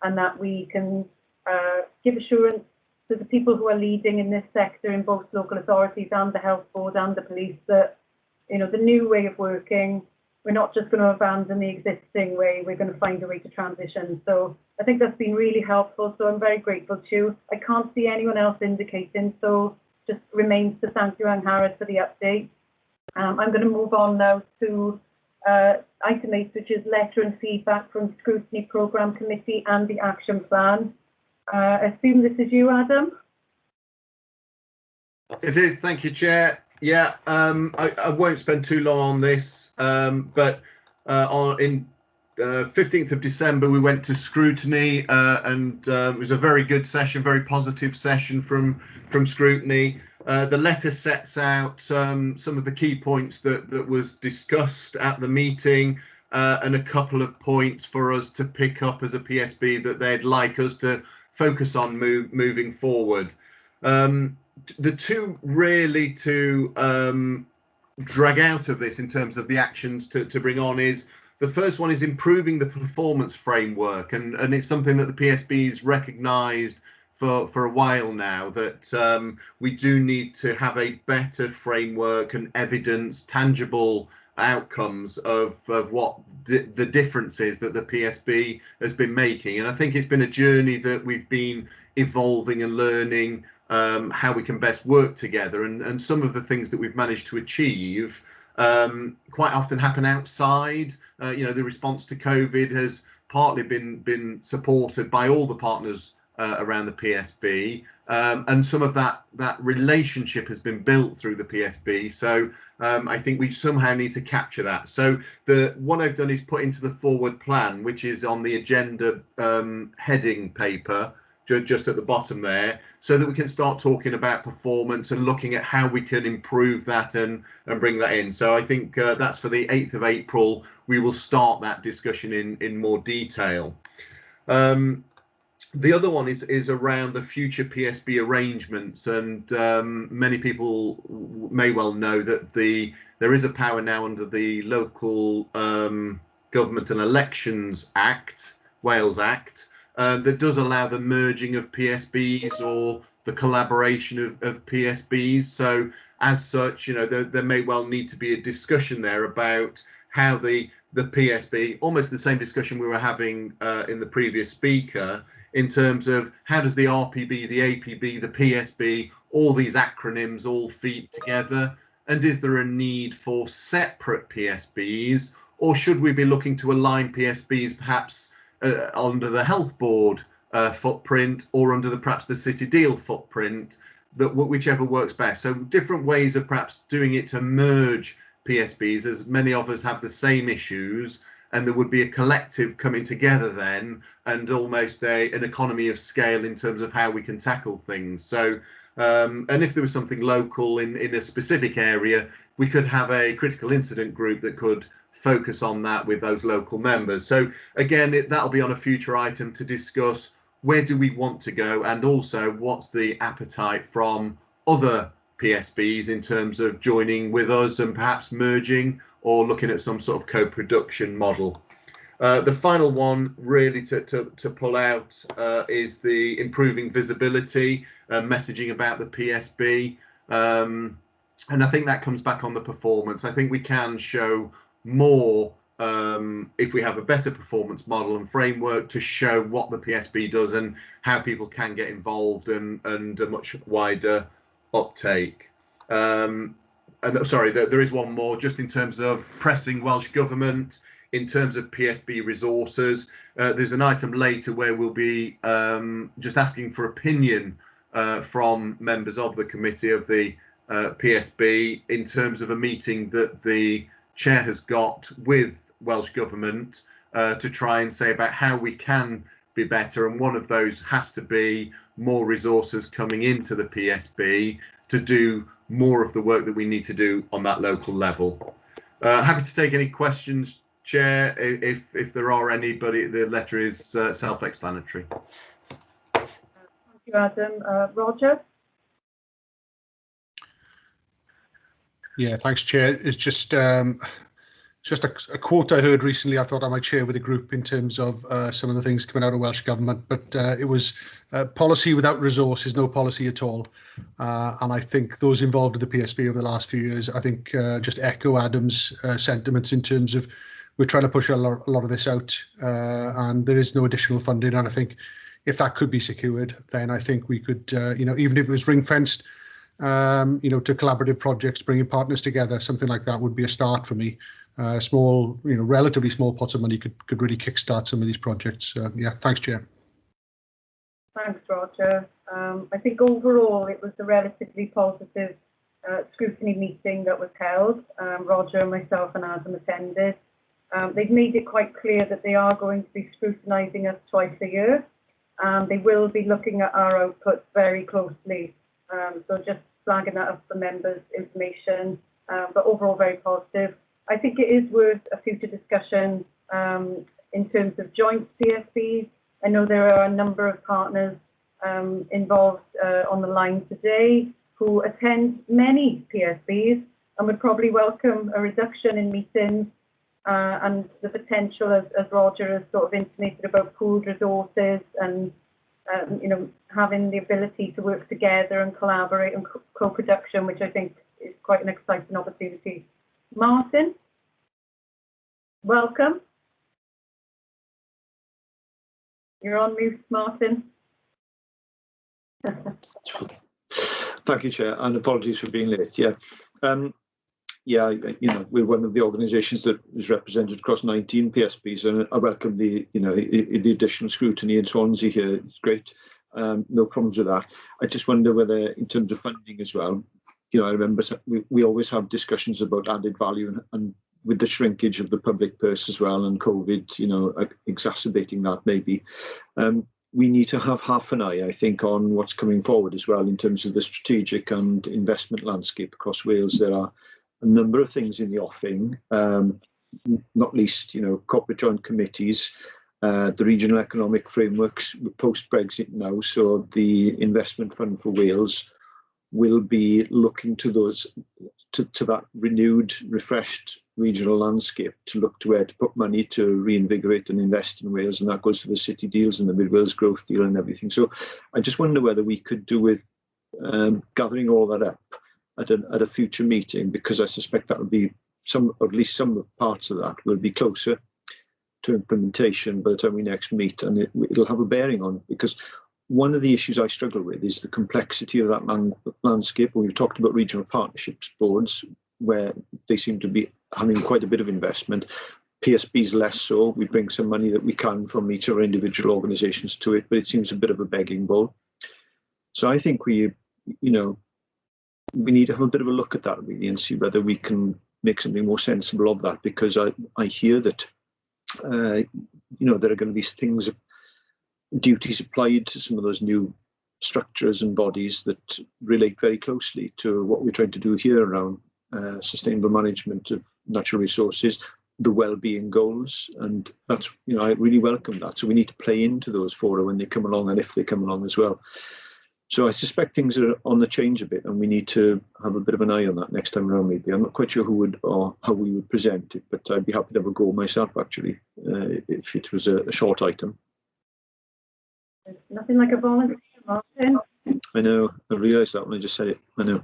and that we can give assurance to the people who are leading in this sector in both local authorities and the health board and the police that, the new way of working, we're not just going to abandon the existing way, we're going to find a way to transition. So I think that's been really helpful. So I'm very grateful to you. I can't see anyone else indicating, so just remains to thank you, Angharad, for the update. I'm going to move on now to item 8, which is letter and feedback from Scrutiny Programme Committee and the Action Plan. I assume this is you, Adam?
It is. Thank you, Chair. Yeah, I won't spend too long on this, but in 15th of December we went to scrutiny, and it was a very good session, very positive session from scrutiny. The letter sets out some of the key points that was discussed at the meeting, and a couple of points for us to pick up as a PSB that they'd like us to focus on moving forward. The two really to drag out of this in terms of the actions to bring on is, the first one is improving the performance framework, and it's something that the PSB's recognised for a while now, that we do need to have a better framework and evidence, tangible outcomes of what the differences that the PSB has been making. And I think it's been a journey that we've been evolving and learning how we can best work together, and some of the things that we've managed to achieve quite often happen outside. The response to COVID has partly been supported by all the partners around the PSB, and some of that relationship has been built through the PSB. So I think we somehow need to capture that. So what I've done is put into the forward plan, which is on the agenda heading paper, just at the bottom there, so that we can start talking about performance and looking at how we can improve that and bring that in. So I think that's for the 8th of April. We will start that discussion in more detail. The other one is around the future PSB arrangements, and many people may well know that there is a power now under the Local Government and Elections Act, Wales Act, that does allow the merging of PSBs or the collaboration of PSBs. So as such, there may well need to be a discussion there about how the PSB, almost the same discussion we were having in the previous speaker, in terms of how does the RPB, the APB, the PSB, all these acronyms all feed together, and is there a need for separate PSBs, or should we be looking to align PSBs perhaps under the health board footprint, or under perhaps the city deal footprint, whichever works best. So different ways of perhaps doing it to merge PSBs, as many of us have the same issues, and there would be a collective coming together then, and almost an economy of scale in terms of how we can tackle things. So and if there was something local in a specific area, we could have a critical incident group that could focus on that with those local members. So again, that'll be on a future item to discuss where do we want to go, and also what's the appetite from other PSBs in terms of joining with us and perhaps merging, or looking at some sort of co-production model. The final one really to pull out is the improving visibility and messaging about the PSB. And I think that comes back on the performance. I think we can show more if we have a better performance model and framework to show what the PSB does and how people can get involved, and a much wider uptake. And sorry, there is one more, just in terms of pressing Welsh Government in terms of PSB resources. There's an item later where we'll be just asking for opinion from members of the committee of the PSB in terms of a meeting that the chair has got with Welsh Government to try and say about how we can be better. And one of those has to be more resources coming into the PSB to do more of the work that we need to do on that local level. Happy to take any questions, Chair, if there are any, but the letter is self-explanatory.
Thank you, Adam. Roger?
Yeah, thanks, Chair. It's just a quote I heard recently. I thought I might share with the group in terms of some of the things coming out of Welsh Government, but it was policy without resource is no policy at all. And I think those involved with the PSB over the last few years, I think just echo Adam's sentiments in terms of we're trying to push a lot of this out, and there is no additional funding. And I think if that could be secured, then I think we could, even if it was ring-fenced, to collaborative projects, bringing partners together, something like that would be a start for me. Small, relatively small pots of money could really kickstart some of these projects. Yeah, thanks, Chair.
Thanks, Roger. I think overall it was a relatively positive scrutiny meeting that was held. Roger, myself and Adam attended. They've made it quite clear that they are going to be scrutinising us twice a year. They will be looking at our outputs very closely. So just flagging that up for members' information, but overall very positive. I think it is worth a future discussion in terms of joint PSBs. I know there are a number of partners involved on the line today who attend many PSBs and would probably welcome a reduction in meetings and the potential, as Roger has sort of intimated, about pooled resources and you know, having the ability to work together and collaborate and co-production, which I think is quite an exciting opportunity. Martin, welcome. You're on mute, Martin.
Thank you, Chair, and apologies for being late. Yeah, yeah, you know, we're one of the organisations that is represented across 19 PSBs, and I welcome the, you know, the additional scrutiny in Swansea here. It's great. No problems with that. I just wonder whether, in terms of funding as well, you know, I remember we always have discussions about added value and with the shrinkage of the public purse as well, and COVID, you know, exacerbating that maybe. We need to have half an eye, I think, on what's coming forward as well in terms of the strategic and investment landscape across Wales. There are a number of things in the offing, not least, you know, corporate joint committees, the regional economic frameworks post-Brexit now. So the Investment Fund for Wales will be looking to those, to that renewed, refreshed regional landscape to look to where to put money to reinvigorate and invest in Wales, and that goes to the city deals and the Mid Wales growth deal and everything. So I just wonder whether we could do with gathering all that up at a future meeting, because I suspect that would be some, or at least some of parts of that will be closer to implementation by the time we next meet, and it'll have a bearing on, because one of the issues I struggle with is the complexity of that landscape. We've talked about regional partnerships boards, where they seem to be having quite a bit of investment. PSBs less so. We bring some money that we can from each of our individual organisations to it, but it seems a bit of a begging bowl. So I think we need to have a bit of a look at that really and see whether we can make something more sensible of that, because I hear that you know, there are going to be things, duties applied to some of those new structures and bodies that relate very closely to what we're trying to do here around sustainable management of natural resources, the well-being goals, and that's, you know, I really welcome that. So we need to play into those fora when they come along, and if they come along as well. So I suspect things are on the change a bit, and we need to have a bit of an eye on that next time around. Maybe I'm not quite sure who would or how we would present it, but I'd be happy to have a go myself actually, if it was a short item.
There's nothing like a volunteer, Martin.
I know. I realised that when I just said it. I know.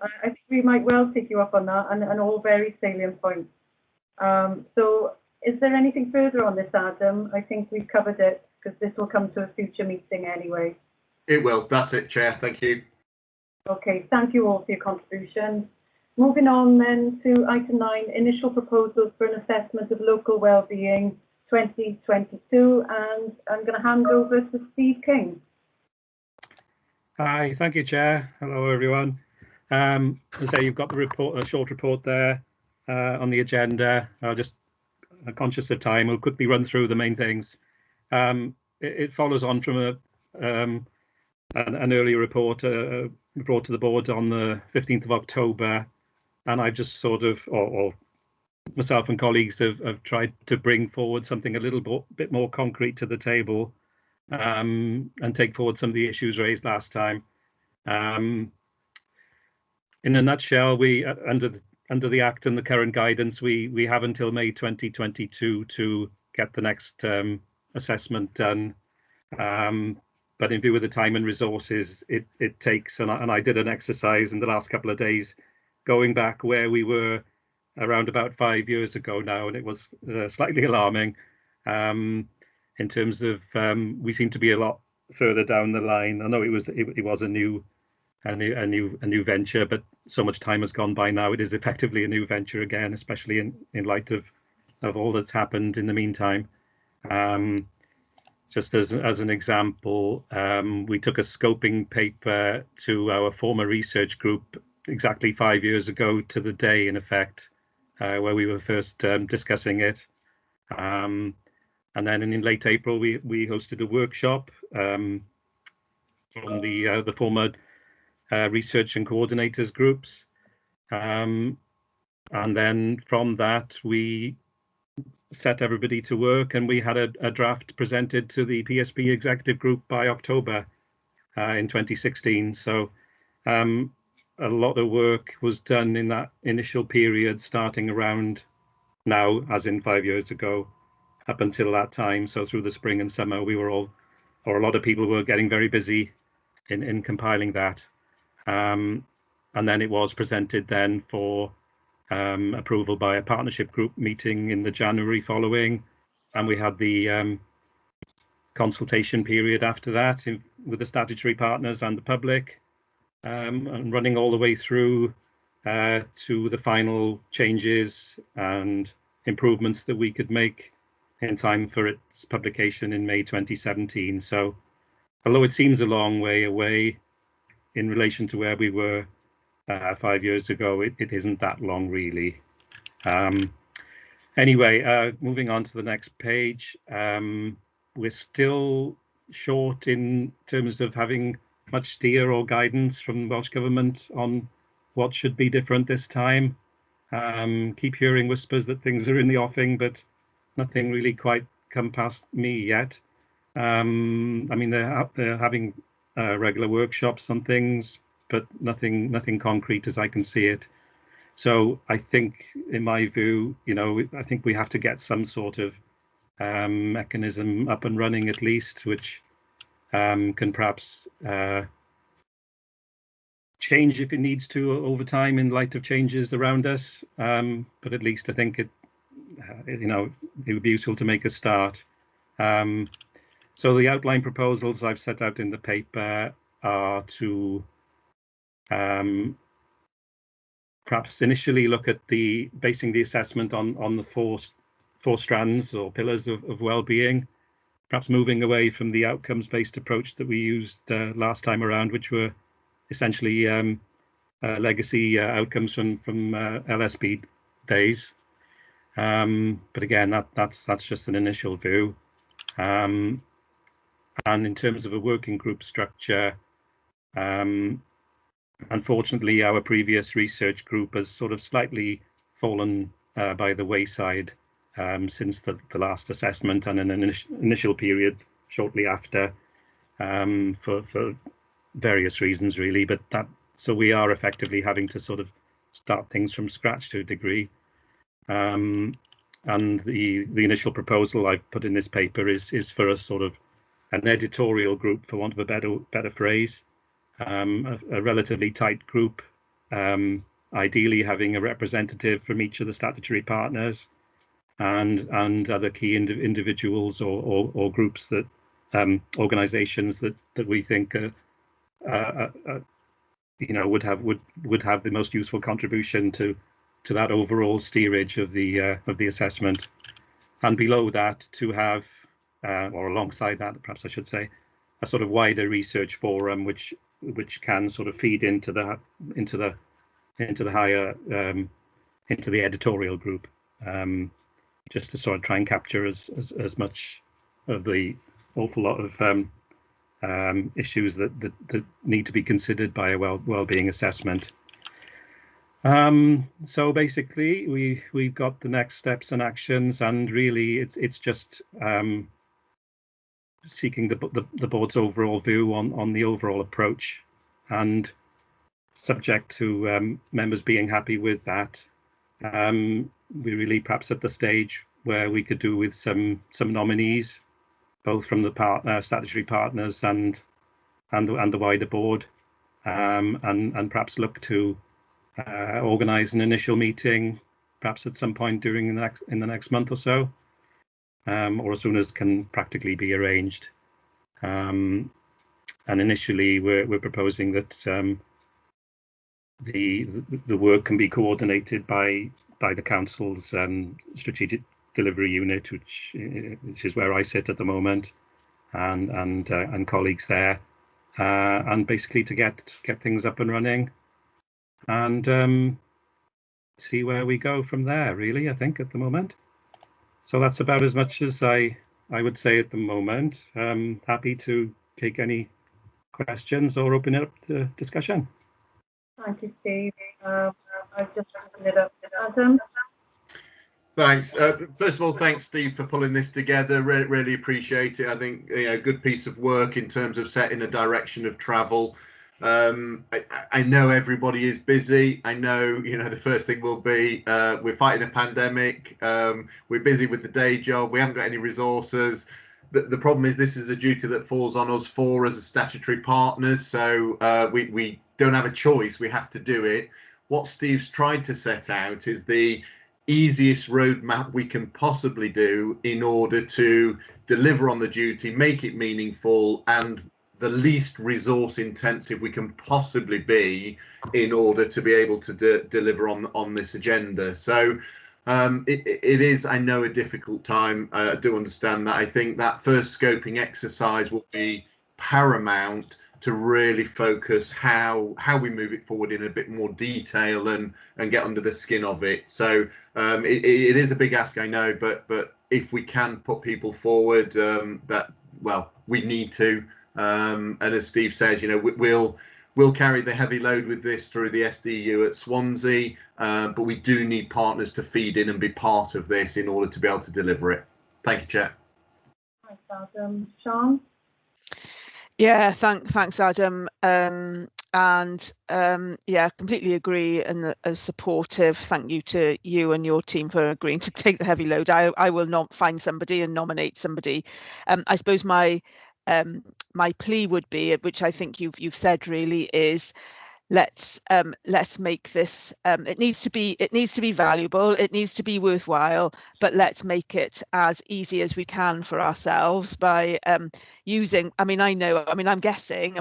I think we might well take you up on that, and all very salient points. So is there anything further on this, Adam? I think we've covered it, because this will come to a future meeting anyway.
It will. That's it, Chair. Thank you. Okay,
thank you all for your contributions. Moving on then to item 9, initial proposals for an assessment of local wellbeing 2022, and I'm going to hand over to Steve King.
Hi, thank you, Chair. Hello, everyone. As I say, you've got the report, a short report there on the agenda. I'm conscious of time. I'll quickly run through the main things. It follows on from an earlier report, brought to the board on the 15th of October, and I've just sort of, or myself and colleagues have tried to bring forward something a little bit more concrete to the table, and take forward some of the issues raised last time. In a nutshell, we under the Act and the current guidance, we have until May 2022 to get the next assessment done. But in view of the time and resources it takes, and I did an exercise in the last couple of days going back where we were around about 5 years ago now, and it was slightly alarming in terms of we seem to be a lot further down the line. I know it was a new venture, but so much time has gone by now. It is effectively a new venture again, especially in light of all that's happened in the meantime. just as an example, we took a scoping paper to our former research group exactly 5 years ago to the day, in effect, where we were first discussing it. And then in late April, we hosted a workshop from the former research and coordinators groups. And then from that, we set everybody to work, and we had a draft presented to the PSP executive group by October in 2016. So a lot of work was done in that initial period, starting around now, as in 5 years ago, up until that time. So through the spring and summer, we were all, or a lot of people were getting very busy in compiling that. And then it was presented then for approval by a partnership group meeting in the January following, and we had the consultation period after that with the statutory partners and the public, and running all the way through to the final changes and improvements that we could make in time for its publication in May 2017. So although it seems a long way away in relation to where we were 5 years ago, it isn't that long really. Anyway, moving on to the next page, we're still short in terms of having much steer or guidance from the Welsh Government on what should be different this time. Keep hearing whispers that things are in the offing, but nothing really quite come past me yet. I mean, they're having regular workshops on things, but nothing concrete as I can see it. So I think, in my view, I think we have to get some sort of mechanism up and running at least, which can perhaps change if it needs to over time in light of changes around us. But at least I think it would be useful to make a start. So the outline proposals I've set out in the paper are to perhaps initially look at basing the assessment on the four strands or pillars of well-being, perhaps moving away from the outcomes-based approach that we used last time around, which were essentially legacy outcomes from LSB days. But again, that's just an initial view. And in terms of a working group structure, unfortunately, our previous research group has sort of slightly fallen by the wayside since the last assessment and an initial period shortly after, for various reasons, really. But so we are effectively having to sort of start things from scratch to a degree. And the initial proposal I've put in this paper is for a sort of an editorial group, for want of a better phrase. A relatively tight group, ideally having a representative from each of the statutory partners and other key individuals or groups that organisations that we think would have the most useful contribution to that overall steerage of the assessment. And below that, to have or alongside that, perhaps I should say, a sort of wider research forum which can sort of feed into the higher into the editorial group, just to sort of try and capture as much of the awful lot of issues that need to be considered by a well-being assessment. So basically, we've got the next steps and actions, and really it's just seeking the board's overall view on the overall approach, and subject to members being happy with that, we're really perhaps at the stage where we could do with some nominees, both from the statutory partners and the wider board, and perhaps look to organise an initial meeting, perhaps at some point in the next month or so. Or as soon as can practically be arranged. And initially, we're proposing that the work can be coordinated by the council's strategic delivery unit, which is where I sit at the moment, and colleagues there, and basically to get things up and running, and see where we go from there. Really, I think at the moment. So that's about as much as I would say at the moment. Happy to take any questions or open it up to discussion.
Thank you, Steve. I've just opened it up to Adam.
Thanks. First of all, thanks, Steve, for pulling this together. Really appreciate it. I think, good piece of work in terms of setting a direction of travel. I know everybody is busy. I know, the first thing will be we're fighting a pandemic. We're busy with the day job. We haven't got any resources. The problem is this is a duty that falls on us four as a statutory partners. So we don't have a choice. We have to do it. What Steve's tried to set out is the easiest roadmap we can possibly do in order to deliver on the duty, make it meaningful, and the least resource intensive we can possibly be in order to be able to deliver on this agenda. So it is, I know, a difficult time. I do understand that. I think that first scoping exercise will be paramount to really focus how we move it forward in a bit more detail and get under the skin of it. So it is a big ask, I know, but if we can put people forward, we need to. And as Steve says, we'll carry the heavy load with this through the SDU at Swansea, but we do need partners to feed in and be part of this in order to be able to deliver it. Thank you, Chair.
Thanks, Adam. Sean?
Yeah, thanks, Adam. Completely agree and supportive. Thank you to you and your team for agreeing to take the heavy load. I will not find somebody and nominate somebody. I suppose my plea would be, which I think you've said really, is let's make this it needs to be valuable, it needs to be worthwhile, but let's make it as easy as we can for ourselves by using, I'm guessing,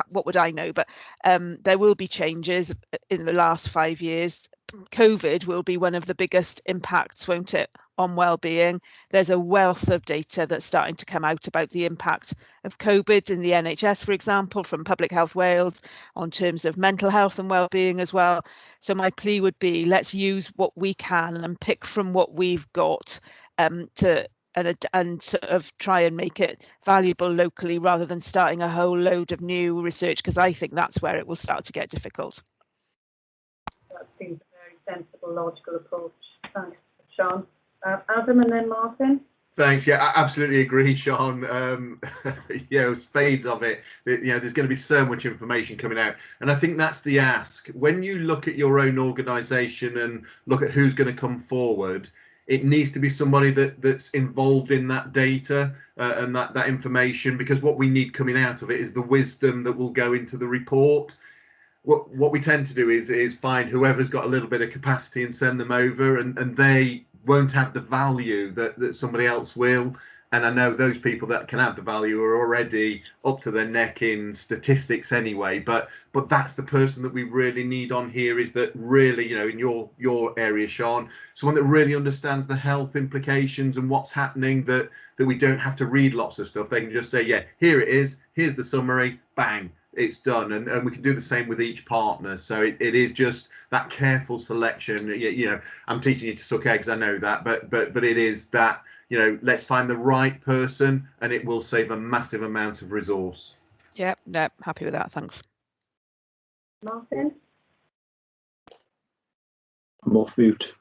what would I know, but there will be changes in the last 5 years. COVID will be one of the biggest impacts, won't it, on well-being. There's a wealth of data that's starting to come out about the impact of COVID in the NHS, for example, from Public Health Wales, on terms of mental health and well-being as well. So my plea would be, let's use what we can and pick from what we've got and sort of try and make it valuable locally rather than starting a whole load of new research, because I think that's where it will start to get difficult.
That seems a very sensible, logical approach. Thanks, Sean. Adam and then Martin.
Thanks. Yeah, I absolutely agree, Sean. Spades of it. There's going to be so much information coming out, and I think that's the ask. When you look at your own organisation and look at who's going to come forward, it needs to be somebody that's involved in that data and that information, because what we need coming out of it is the wisdom that will go into the report. What we tend to do is find whoever's got a little bit of capacity and send them over, and they won't have the value that somebody else will. And I know those people that can have the value are already up to their neck in statistics anyway, but that's the person that we really need on here, is that really, in your area, Sean, someone that really understands the health implications and what's happening, that we don't have to read lots of stuff. They can just say, yeah, here it is, here's the summary, bang, it's done. And we can do the same with each partner. So it is just that careful selection. I'm teaching you to suck eggs, I know that, but it is that, let's find the right person, and it will save a massive amount of resource.
Yeah, happy with that, thanks.
Martin?
I'm off mute.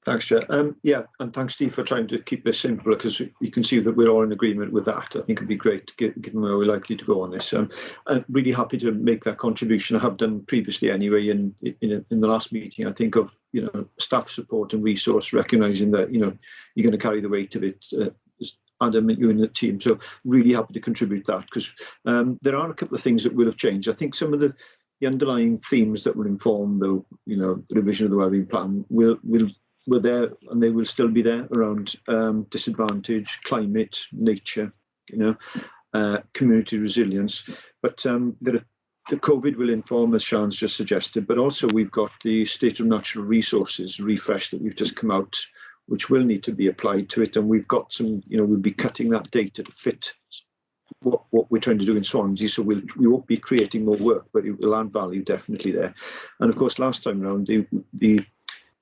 Thanks, Chair. And thanks, Steve, for trying to keep this simple, because you can see that we're all in agreement with that. I think it'd be great, given where we're likely to go on this. I'm really happy to make that contribution. I have done previously anyway. In the last meeting, I think of staff support and resource, recognising that you're going to carry the weight of it. Adam, you and the team. So really happy to contribute that, because there are a couple of things that will have changed. I think some of the underlying themes that will inform the revision of the wellbeing plan were there, and they will still be there, around disadvantage, climate, nature, community resilience. But the COVID will inform, as Sian's just suggested, but also we've got the State of Natural Resources refresh that we've just come out which will need to be applied to it, and we've got some, we'll be cutting that data to fit what we're trying to do in Swansea, so we won't be creating more work, but it will add value definitely there. And of course, last time round, the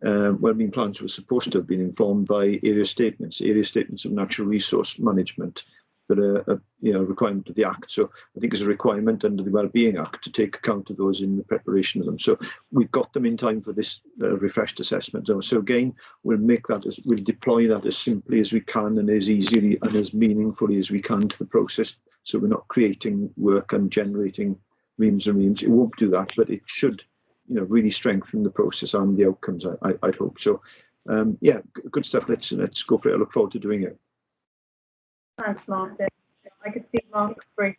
wellbeing plans were supposed to have been informed by area statements of natural resource management that are a requirement of the Act. So I think there's a requirement under the Wellbeing Act to take account of those in the preparation of them. So we've got them in time for this refreshed assessment. So again, we'll deploy that as simply as we can and as easily and as meaningfully as we can to the process. So we're not creating work and generating reams and reams. It won't do that, but it should, really strengthen the process and the outcomes. I'd hope so. Yeah, good stuff. Let's go for it. I look forward to doing it.
Thanks, Martin. I could see Mark Briggs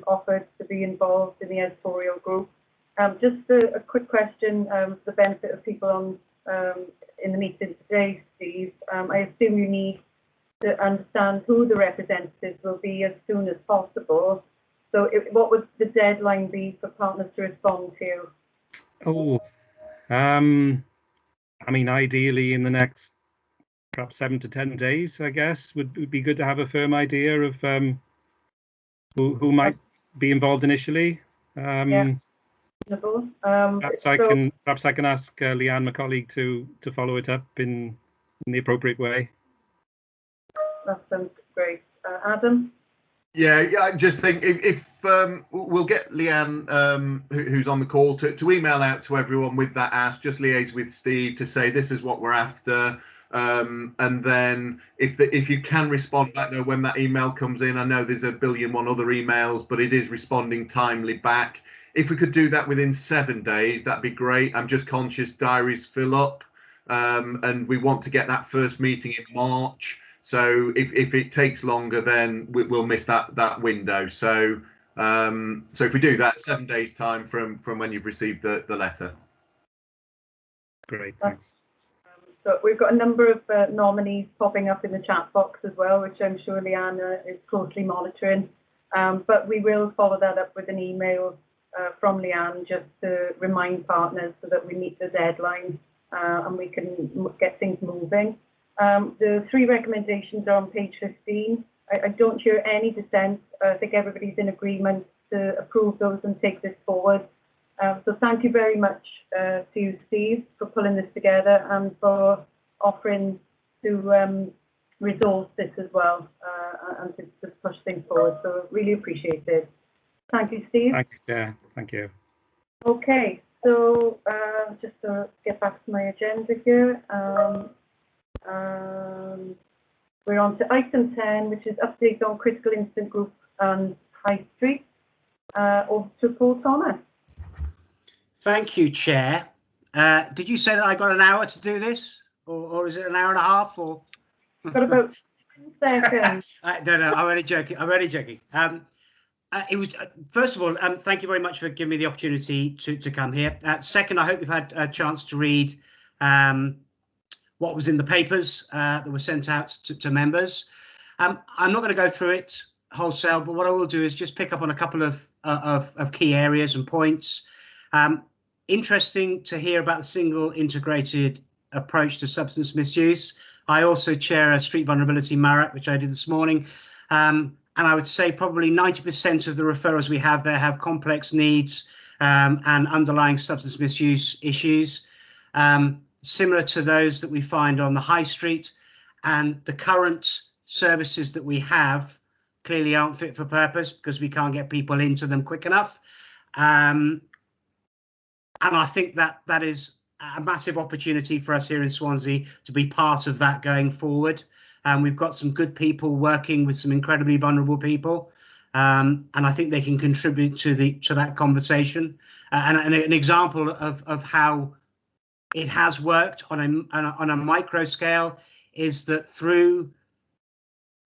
offered to be involved in the editorial group. Just a quick question for the benefit of people on in the meeting today, Steve. I assume you need to understand who the representatives will be as soon as possible. So what would the deadline be for partners to respond to?
Oh, I mean, ideally in the next perhaps 7 to 10 days, I guess, would be good to have a firm idea of who might be involved initially.
Yeah.
Perhaps I can ask Leanne, my colleague, to follow it up in the appropriate way.
That sounds great. Adam?
Yeah, I just think if we'll get Leanne, who's on the call, to email out to everyone with that ask, just liaise with Steve to say this is what we're after. And then if you can respond back though when that email comes in, I know there's a billion one other emails, but it is responding timely back. If we could do that within 7 days, that'd be great. I'm just conscious diaries fill up, and we want to get that first meeting in March. So if it takes longer, then we'll miss that window. So if we do that, 7 days time from when you've received the letter.
Great, thanks.
So we've got a number of nominees popping up in the chat box as well, which I'm sure Leanne is closely monitoring. But we will follow that up with an email from Leanne just to remind partners so that we meet the deadline and we can get things moving. The 3 recommendations are on page 15. I don't hear any dissent. I think everybody's in agreement to approve those and take this forward. So thank you very much to you, Steve, for pulling this together and for offering to resource this as well and to push things forward. So really appreciate it. Thank you, Steve.
Thank you, Chair. Thank you.
Okay, so just to get back to my agenda here. We're on to item 10, which is update on critical incident group and High Street. Over to Paul Thomas.
Thank you, Chair. Did you say that I got an hour to do this, or is it an hour and a half? Or
got about 10 seconds.
No, I'm only joking. I'm only joking. It was first of all, thank you very much for giving me the opportunity to come here. Second, I hope you've had a chance to read what was in the papers that were sent out to members. I'm not going to go through it wholesale, but what I will do is just pick up on a couple of key areas and points. Interesting to hear about the single integrated approach to substance misuse. I also chair a street vulnerability MARAC, which I did this morning. And I would say probably 90% of the referrals we have there have complex needs and underlying substance misuse issues, similar to those that we find on the high street. And the current services that we have clearly aren't fit for purpose because we can't get people into them quick enough. And I think that is a massive opportunity for us here in Swansea to be part of that going forward. We've got some good people working with some incredibly vulnerable people, and I think they can contribute to that conversation. And an example of how it has worked on a micro scale is that through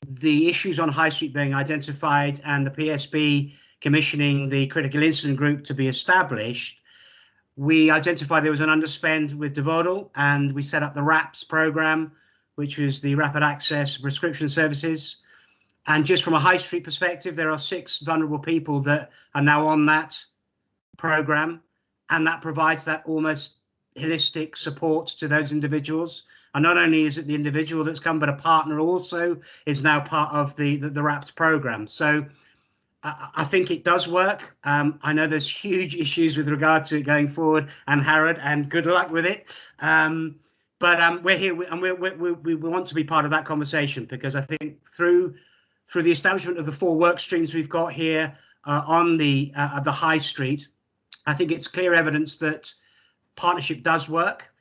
the issues on High Street being identified and the PSB commissioning the critical incident group to be established, we identified there was an underspend with Devodal, and we set up the RAPS program, which is the Rapid Access Prescription Services. And just from a High Street perspective, there are 6 vulnerable people that are now on that program, and that provides that almost holistic support to those individuals. And not only is it the individual that's come, but a partner also is now part of the RAPT program. So I think it does work. I know there's huge issues with regard to it going forward, and Harrod, and good luck with it. But we're here, and we want to be part of that conversation, because I think through the establishment of the 4 work streams we've got here on the high street, I think it's clear evidence that partnership does work.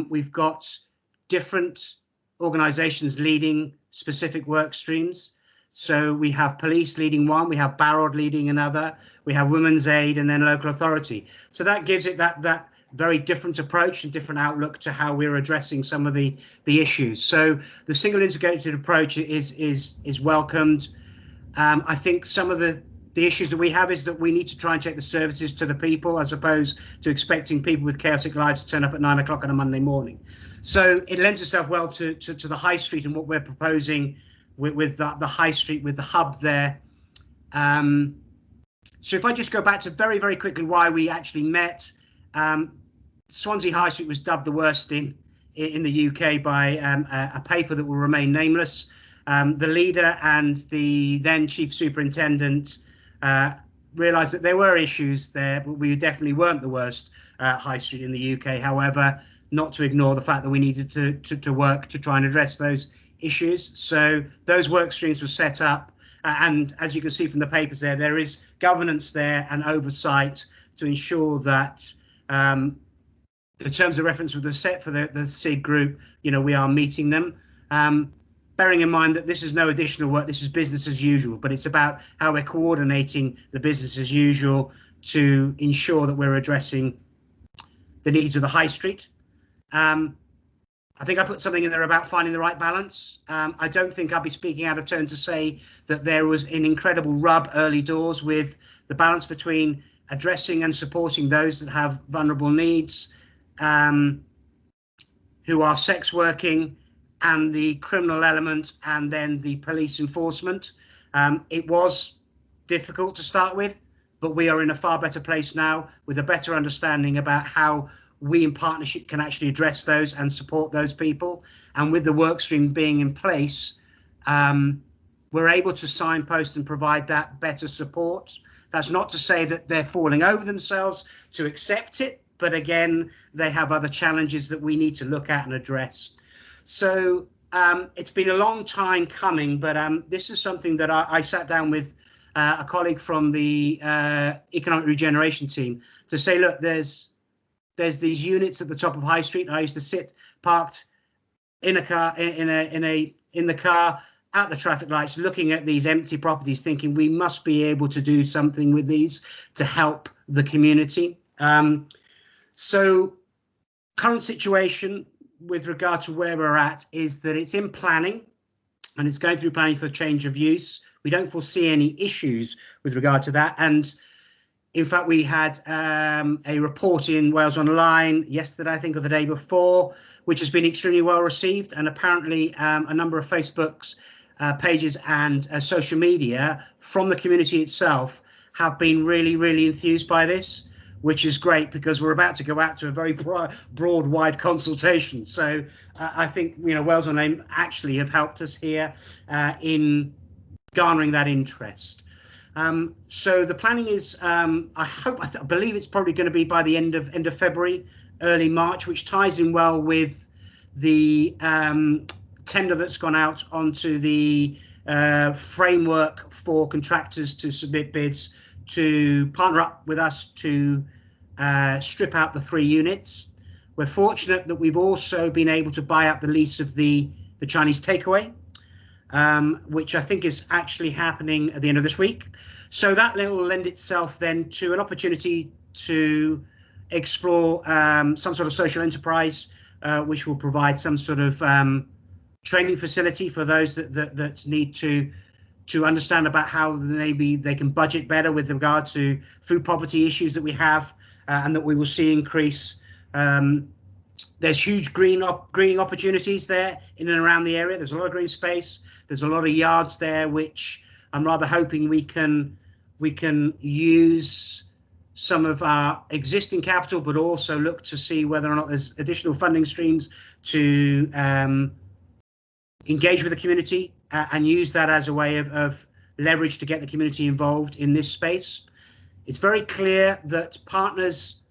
We've got different organisations leading specific work streams. So we have police leading one, we have Barrod leading another, we have Women's Aid, and then local authority. So that gives it that very different approach and different outlook to how we're addressing some of the issues. So the single integrated approach is welcomed. I think some of the issues that we have is that we need to try and take the services to the people, as opposed to expecting people with chaotic lives to turn up at 9 o'clock on a Monday morning. So it lends itself well to the high street and what we're proposing with the high street, with the hub there. So if I just go back to very, very quickly why we actually met, Swansea High Street was dubbed the worst in the UK by a paper that will remain nameless. The leader and the then chief superintendent realised that there were issues there, but we definitely weren't the worst high street in the UK. However, not to ignore the fact that we needed to work to try and address those issues. So those work streams were set up, and as you can see from the papers there is governance there and oversight to ensure that the terms of reference with the set for the SIG group, we are meeting them. Bearing in mind that this is no additional work, this is business as usual, but it's about how we're coordinating the business as usual to ensure that we're addressing the needs of the high street. I think I put something in there about finding the right balance. I don't think I'll be speaking out of turn to say that there was an incredible rub early doors with the balance between addressing and supporting those that have vulnerable needs, who are sex working, and the criminal element, and then the police enforcement. It was difficult to start with, but we are in a far better place now with a better understanding about how we in partnership can actually address those and support those people. And with the work stream being in place, we're able to signpost and provide that better support. That's not to say that they're falling over themselves to accept it, but again, they have other challenges that we need to look at and address. So it's been a long time coming, but this is something that I sat down with a colleague from the economic regeneration team to say, look, there's these units at the top of High Street. I used to sit parked in a car, in the car at the traffic lights, looking at these empty properties, thinking we must be able to do something with these to help the community. So current situation with regard to where we're at is that it's in planning, and it's going through planning for change of use. We don't foresee any issues with regard to that. And in fact, we had a report in Wales Online yesterday, I think, or the day before, which has been extremely well received. And apparently a number of Facebook's pages and social media from the community itself have been really, really enthused by this, which is great, because we're about to go out to a very broad, wide consultation. So I think, Wales Online actually have helped us here in garnering that interest. So the planning is, I believe it's probably going to be by the end of February, early March, which ties in well with the tender that's gone out onto the framework for contractors to submit bids to partner up with us to strip out the 3 units. We're fortunate that we've also been able to buy up the lease of the Chinese takeaway, which I think is actually happening at the end of this week. So that will lend itself then to an opportunity to explore some sort of social enterprise, which will provide some sort of training facility for those that need to understand about how maybe they can budget better with regard to food poverty issues that we have, and that we will see increase. There's huge green opportunities there in and around the area. There's a lot of green space. There's a lot of yards there, which I'm rather hoping we can use some of our existing capital, but also look to see whether or not there's additional funding streams to engage with the community and use that as a way of leverage to get the community involved in this space. It's very clear that partners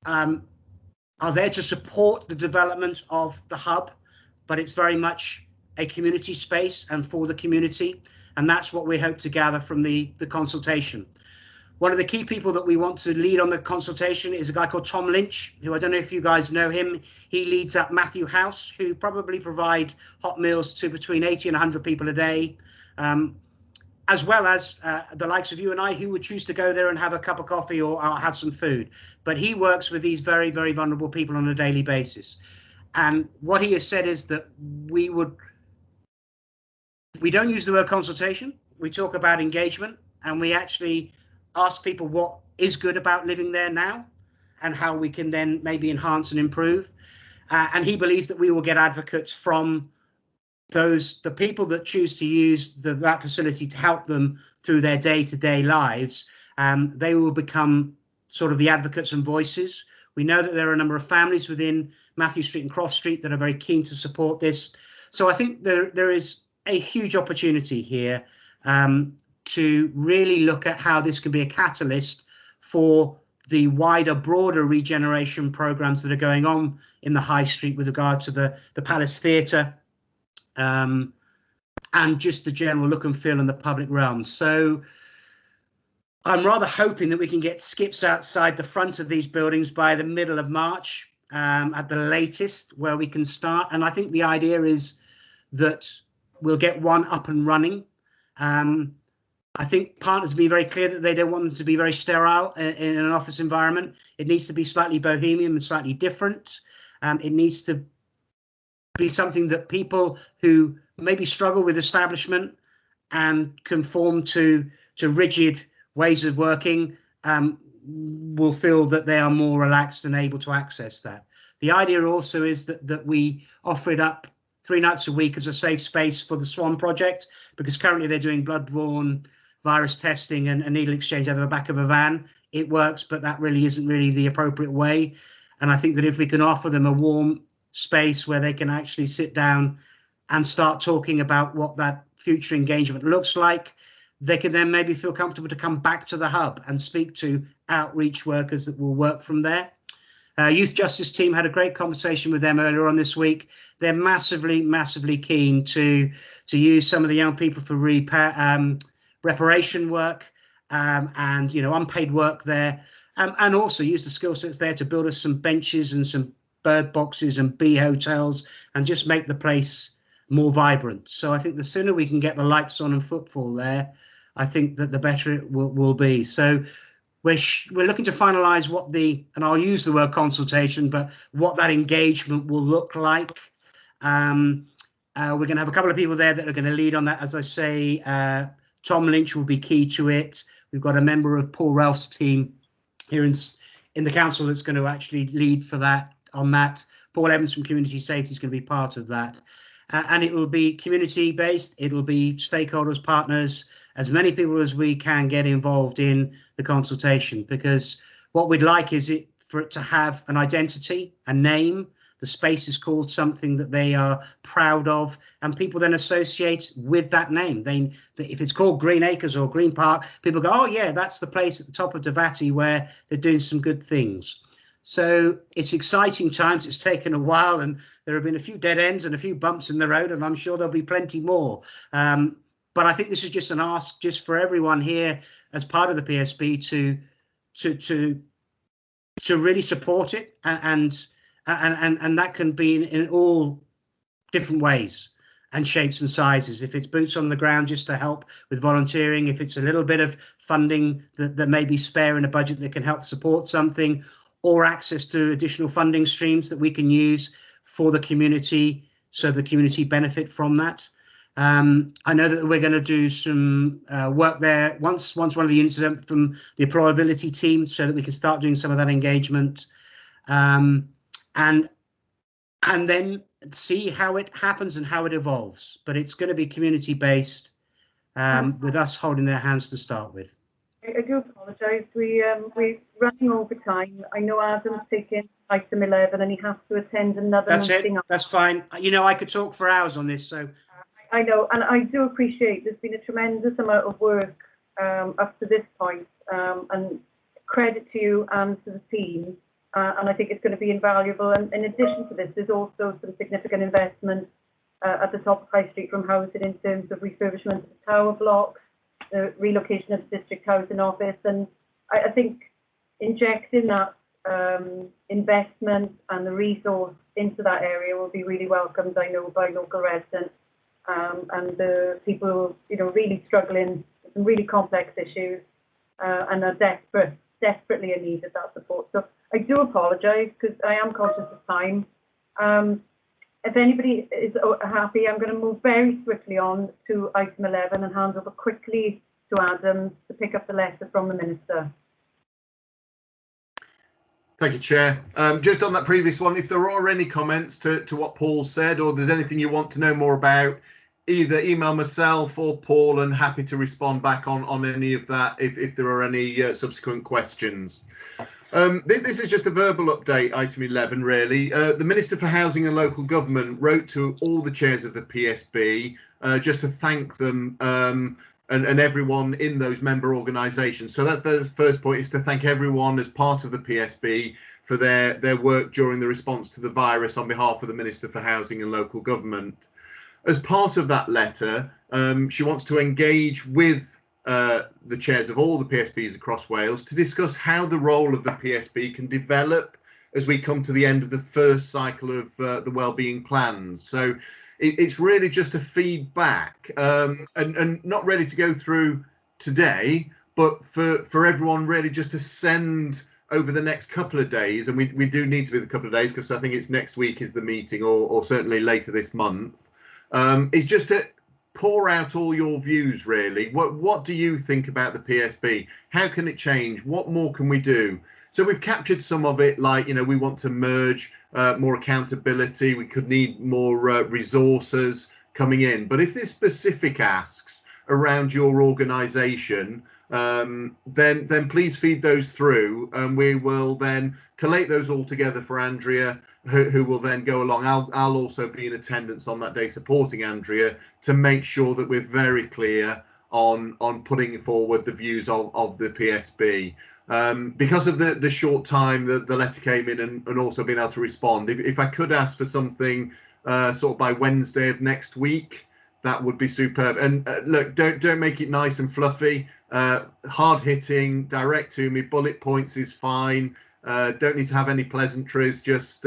are there to support the development of the hub, but it's very much a community space and for the community, and that's what we hope to gather from the consultation. One of the key people that we want to lead on the consultation is a guy called Tom Lynch, who I don't know if you guys know him. He leads up Matthew House, who probably provide hot meals to between 80 and 100 people a day, as well as the likes of you and I, who would choose to go there and have a cup of coffee or have some food. But he works with these very, very vulnerable people on a daily basis. And what he has said is that we don't use the word consultation. We talk about engagement, and we actually ask people what is good about living there now and how we can then maybe enhance and improve. And he believes that we will get advocates from the people that choose to use that facility to help them through their day-to-day lives. They will become sort of the advocates and voices. We know that there are a number of families within Matthew Street and Cross Street that are very keen to support this. So I think there is a huge opportunity here to really look at how this can be a catalyst for the wider, broader regeneration programs that are going on in the High Street with regard to the Palace Theatre and just the general look and feel in the public realm. So I'm rather hoping that we can get skips outside the front of these buildings by the middle of March at the latest, where we can start. And I think the idea is that we'll get one up and running. I think partners have been very clear that they don't want them to be very sterile in an office environment. It needs to be slightly bohemian and slightly different. It needs to be something that people who maybe struggle with establishment and conform to rigid ways of working will feel that they are more relaxed and able to access that. The idea also is that we offer it up 3 nights a week as a safe space for the Swan project, because currently they're doing bloodborne virus testing and needle exchange out of the back of a van. It works, but that really isn't really the appropriate way. And I think that if we can offer them a warm space where they can actually sit down and start talking about what that future engagement looks like, they can then maybe feel comfortable to come back to the hub and speak to outreach workers that will work from there. Youth Justice team had a great conversation with them earlier on this week. They're massively, massively keen to use some of the young people for reparation work and unpaid work there, and also use the skill sets there to build us some benches and some bird boxes and bee hotels and just make the place more vibrant. So I think the sooner we can get the lights on and footfall there, I think that the better it will be. So we're looking to finalise what and I'll use the word consultation, but what that engagement will look like. We're going to have a couple of people there that are going to lead on that. As I say, Tom Lynch will be key to it. We've got a member of Paul Ralph's team here in the council that's going to actually lead for that. On that, Paul Evans from Community Safety is going to be part of that, and it will be community based. It'll be stakeholders, partners, as many people as we can get involved in the consultation, because what we'd like is for it to have an identity, a name. The space is called something that they are proud of, and people then associate with that name. If it's called Green Acres or Green Park, people go, oh yeah, that's the place at the top of Davati where they're doing some good things. So it's exciting times. It's taken a while, and there have been a few dead ends and a few bumps in the road, and I'm sure there'll be plenty more. But I think this is just an ask just for everyone here as part of the PSB to really support it, and that can be in all different ways and shapes and sizes. If it's boots on the ground just to help with volunteering, if it's a little bit of funding that may be spare in a budget that can help support something, or access to additional funding streams that we can use for the community, so the community benefit from that. I know that we're going to do some work there once one of the units is from the employability team, so that we can start doing some of that engagement, and then see how it happens and how it evolves. But it's going to be community based, with us holding their hands to start with.
I do apologise. apologise. We're running over time. I know Adam's taking item 11 and he has to attend another meeting.
That's fine. You know, I could talk for hours on this, so.
I know, and I do appreciate there's been a tremendous amount of work up to this point, and credit to you and to the team. And I think it's going to be invaluable. And in addition to this, there's also some significant investment at the top of High Street from housing in terms of refurbishment of the tower blocks, the relocation of the district housing office. And I think injecting that investment and the resource into that area will be really welcomed, I know, by local residents and the people, you know, really struggling with some really complex issues and are desperately in need of that support. So I do apologise because I am conscious of time. If anybody is happy, I'm going to move very swiftly on to item 11 and hand over quickly to Adam to pick up the letter from the Minister.
Thank you, Chair. Just on that previous one, if there are any comments to what Paul said, or there's anything you want to know more about, either email myself or Paul, and happy to respond back on any of that if there are any subsequent questions. This is just a verbal update, item 11, really. The Minister for Housing and Local Government wrote to all the chairs of the PSB just to thank them and everyone in those member organisations. So that's the first point, is to thank everyone as part of the PSB for their work during the response to the virus on behalf of the Minister for Housing and Local Government. As part of that letter, she wants to engage with the chairs of all the PSBs across Wales to discuss how the role of the PSB can develop as we come to the end of the first cycle of the wellbeing plans. So it's really just a feedback and not ready to go through today, but for everyone really just to send over the next couple of days, and we do need to be the couple of days because I think it's next week is the meeting, or certainly later this month. It's just to pour out all your views, really. What do you think about the PSB? How can it change? What more can we do? So we've captured some of it, like, you know, we want to merge more accountability. We could need more resources coming in. But if there's specific asks around your organisation, then please feed those through, and we will then collate those all together for Andrea, who will then go along. I'll also be in attendance on that day supporting Andrea to make sure that we're very clear on putting forward the views of the PSB. Because of the short time that the letter came in and also being able to respond, if I could ask for something sort of by Wednesday of next week, that would be superb. And look, don't make it nice and fluffy. Hard hitting, direct to me, bullet points is fine. Don't need to have any pleasantries. Just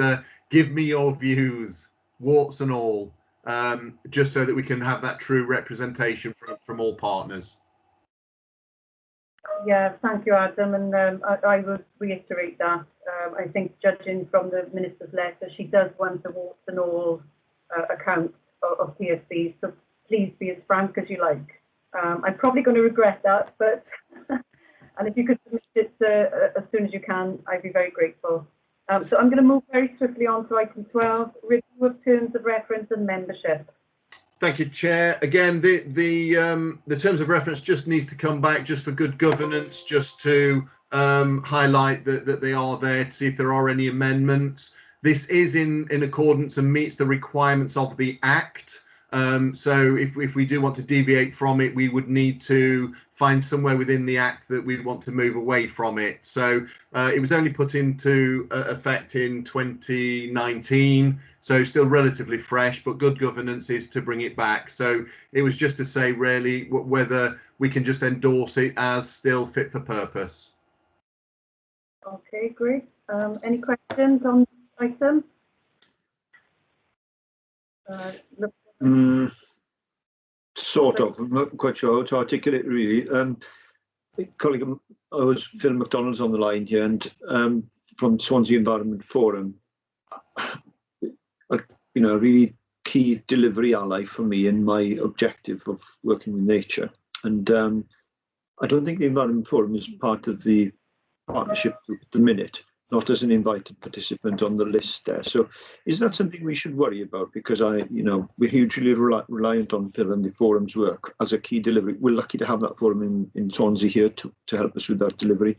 give me your views, warts and all, just so that we can have that true representation from all partners.
Yeah, thank you, Adam, and I would reiterate that. I think, judging from the Minister's letter, she does want the warts and all account of PSB, so please be as frank as you like. I'm probably going to regret that, but and if you could submit it as soon as you can, I'd be very grateful. So I'm going to move very swiftly on to item 12, review of terms of reference and membership.
Thank you, Chair. Again, the terms of reference just needs to come back just for good governance, just to highlight that they are there, to see if there are any amendments. This is in accordance and meets the requirements of the Act. So if we do want to deviate from it, we would need to find somewhere within the Act that we want to move away from it. So it was only put into effect in 2019, so still relatively fresh, but good governance is to bring it back. So it was just to say really whether we can just endorse it as still fit for purpose.
Okay, great. Any questions on the item?
Sort of. I'm not quite sure how to articulate really. Colleague, I was Phil McDonald's on the line here, and from Swansea Environment Forum. You know, a really key delivery ally for me in my objective of working with nature. And I don't think the Environment Forum is part of the partnership at the minute, not as an invited participant on the list there. So is that something we should worry about? Because we're hugely reliant on Phil and the forum's work as a key delivery. We're lucky to have that forum in Swansea here to help us with that delivery.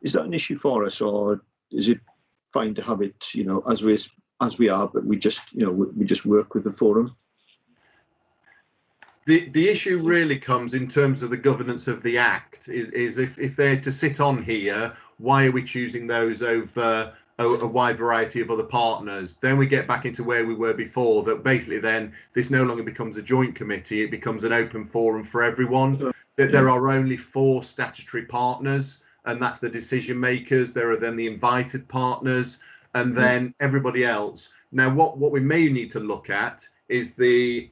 Is that an issue for us, or is it fine to have it, as we are, but we just work with the forum?
The issue really comes in terms of the governance of the Act, is if they're to sit on here, why are we choosing those over a wide variety of other partners? Then we get back into where we were before, that basically then this no longer becomes a joint committee, it becomes an open forum for everyone. That there are only 4 statutory partners, and that's the decision makers. There are then the invited partners, and then everybody else. Now, what we may need to look at is the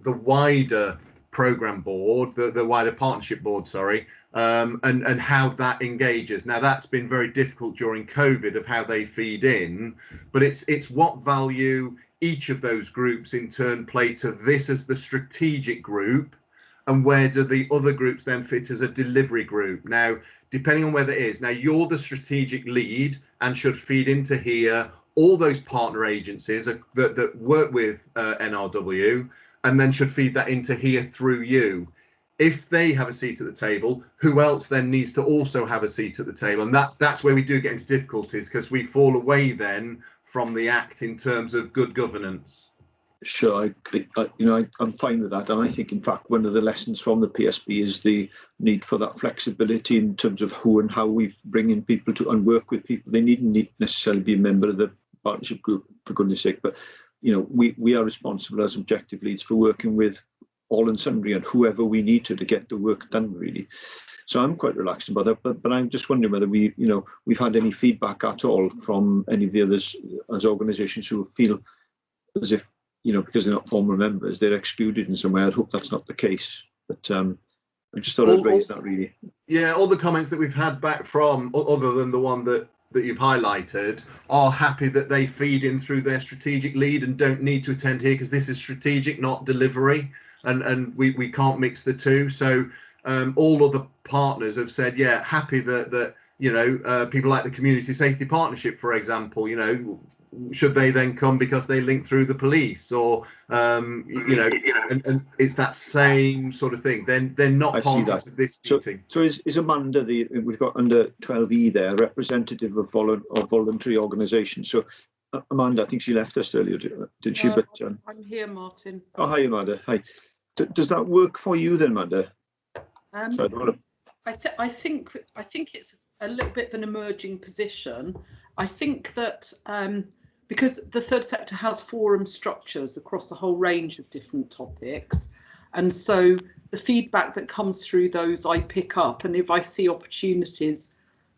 wider program board, the wider partnership board, sorry, and how that engages. Now, that's been very difficult during COVID of how they feed in, but it's what value each of those groups in turn play to this as the strategic group, and where do the other groups then fit as a delivery group. Now, depending on where that is, now you're the strategic lead and should feed into here all those partner agencies that work with NRW, and then should feed that into here through you. If they have a seat at the table, who else then needs to also have a seat at the table? And that's where we do get into difficulties, because we fall away then from the Act in terms of good governance.
Sure, I'm fine with that, and I think in fact one of the lessons from the PSB is the need for that flexibility in terms of who and how we bring in people to and work with people. They needn't necessarily be a member of the partnership group, for goodness sake, but we are responsible as objective leads for working with all and sundry and whoever we need to get the work done, really. So I'm quite relaxed about that, but I'm just wondering whether we've had any feedback at all from any of the others as organisations who feel as if because they're not formal members, they're excluded in some way. I'd hope that's not the case, but I just thought I'd raise that, really.
Yeah, all the comments that we've had back from, other than the one that you've highlighted, are happy that they feed in through their strategic lead and don't need to attend here, because this is strategic, not delivery, and we can't mix the two. So all other partners have said, yeah, happy that people like the Community Safety Partnership, for example, should they then come because they link through the police, or and it's that same sort of thing. Then they're not part of this meeting.
So is Amanda, we've got under 12E there, representative of voluntary organisations. So Amanda, I think she left us earlier, did she? But
I'm here, Martin.
Oh, hi, Amanda. Hi. Does that work for you then, Amanda?
So I think it's a little bit of an emerging position. I think that because the third sector has forum structures across a whole range of different topics, and so the feedback that comes through those I pick up, and if I see opportunities,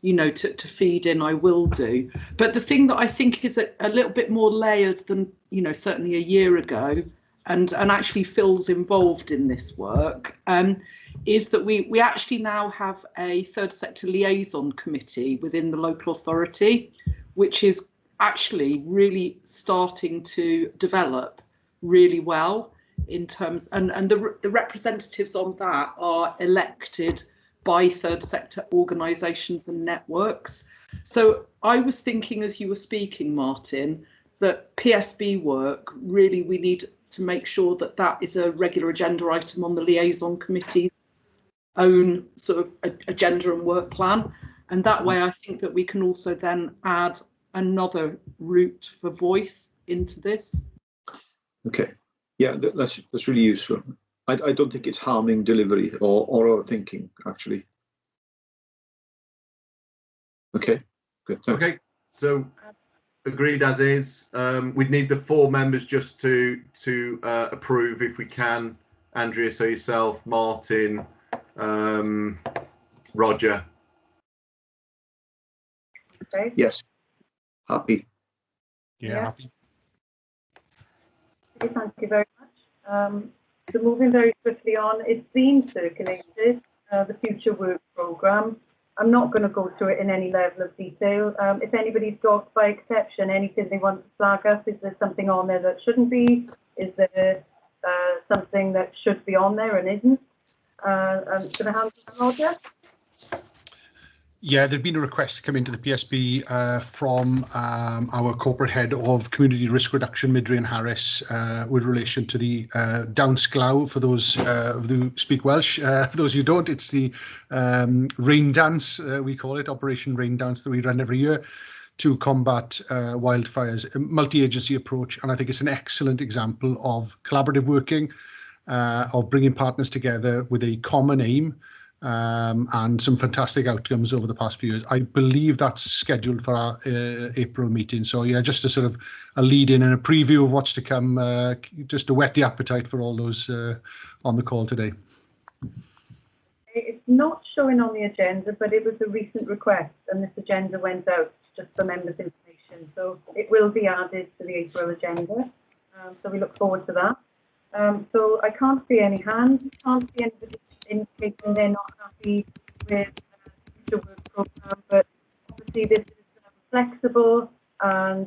to feed in, I will do. But the thing that I think is a little bit more layered than certainly a year ago, and actually Phil's involved in this work, is that we actually now have a third sector liaison committee within the local authority, which is actually really starting to develop really well in terms, and the representatives on that are elected by third sector organisations and networks. So I was thinking, as you were speaking, Martin, that PSB work, really we need to make sure that that is a regular agenda item on the liaison committee's own sort of agenda and work plan. And that way I think that we can also then add another route for voice into this.
Okay, yeah, that's really useful. I don't think it's harming delivery or our thinking, actually. Okay, good. Thanks.
Okay, so agreed as is. We'd need the 4 members just to approve, if we can. Andrea, so yourself, Martin, Roger.
Okay.
Yes. Happy.
Yeah, happy.
Okay, thank you very much. So moving very swiftly on, it's been circulated, the Future Work Programme. I'm not going to go through it in any level of detail. If anybody's got, by exception, anything they want to flag up, is there something on there that shouldn't be? Is there something that should be on there and isn't? I'm going to hand to Roger.
Yeah, there'd been a request to come into the PSB from our corporate head of community risk reduction, Midrian Harris, with relation to the dawnsglaw. For those who speak Welsh, for those who don't, it's the rain dance, we call it, Operation Rain Dance, that we run every year to combat wildfires, a multi-agency approach. And I think it's an excellent example of collaborative working, of bringing partners together with a common aim, and some fantastic outcomes over the past few years. I believe that's scheduled for our April meeting. So yeah, just a sort of a lead in and a preview of what's to come, just to whet the appetite for all those on the call today.
It's not showing on the agenda, but it was a recent request, and this agenda went out just for members' information. So it will be added to the April agenda. So we look forward to that. So I can't see any hands, can't see anybody indicating they're not happy with the work programme, but obviously this is flexible and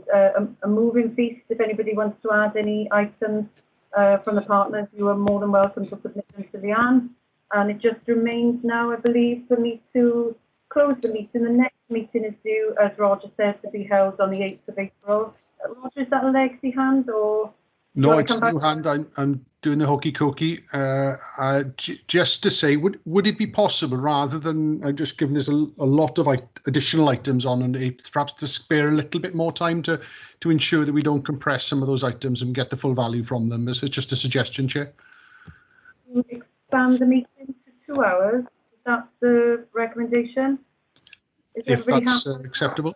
a moving feast. If anybody wants to add any items from the partners, you are more than welcome to submit them to Leanne. And it just remains now, I believe, for me to close the meeting. The next meeting is due, as Roger said, to be held on the 8th of April. Roger, is that a legacy hand or?
No, it's a new hand. I'm doing the hokey cokey. Just to say, would it be possible, rather than just giving us a lot of additional items on an 8th, perhaps to spare a little bit more time to ensure that we don't compress some of those items and get the full value from them? It's just a suggestion, Chair.
Expand the meeting to 2 hours. Is that the recommendation?
If that's acceptable.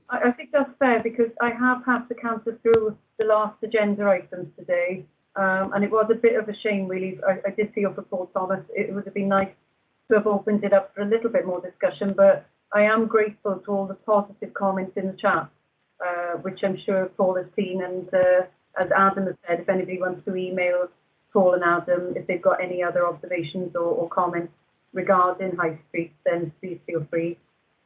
I think that's fair, because I have had to canter through the last agenda items today, and it was a bit of a shame, really. I did feel for Paul Thomas. It would have been nice to have opened it up for a little bit more discussion, but I am grateful to all the positive comments in the chat, which I'm sure Paul has seen. And as Adam has said, if anybody wants to email Paul and Adam if they've got any other observations or comments regarding High Street, then please feel free.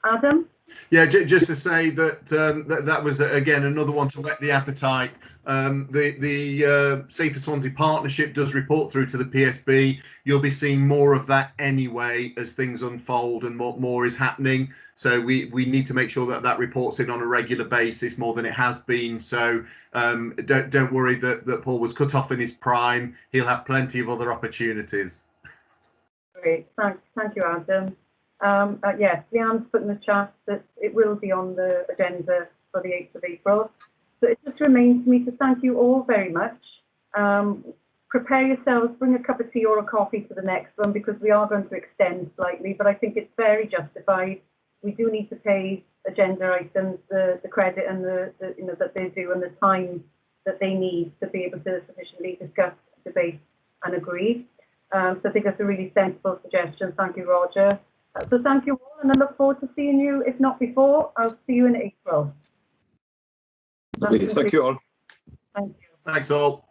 Adam?
Yeah, just to say that that was again another one to whet the appetite. The Safer Swansea partnership does report through to the PSB. You'll be seeing more of that anyway as things unfold and more is happening. So we need to make sure that reports in on a regular basis, more than it has been. So don't worry that Paul was cut off in his prime. He'll have plenty of other opportunities.
Great, thank you, Adam. Yes, Leanne's put in the chat that it will be on the agenda for the 8th of April. So it just remains for me to thank you all very much. Prepare yourselves, bring a cup of tea or a coffee to the next one, because we are going to extend slightly, but I think it's very justified. We do need to pay agenda items the credit and the that they do, and the time that they need to be able to sufficiently discuss, debate and agree. So I think that's a really sensible suggestion. Thank you, Roger. So thank you all, and I look forward to seeing you, if not before, I'll see you in April.
Thank you all.
Thank you.
Thanks all.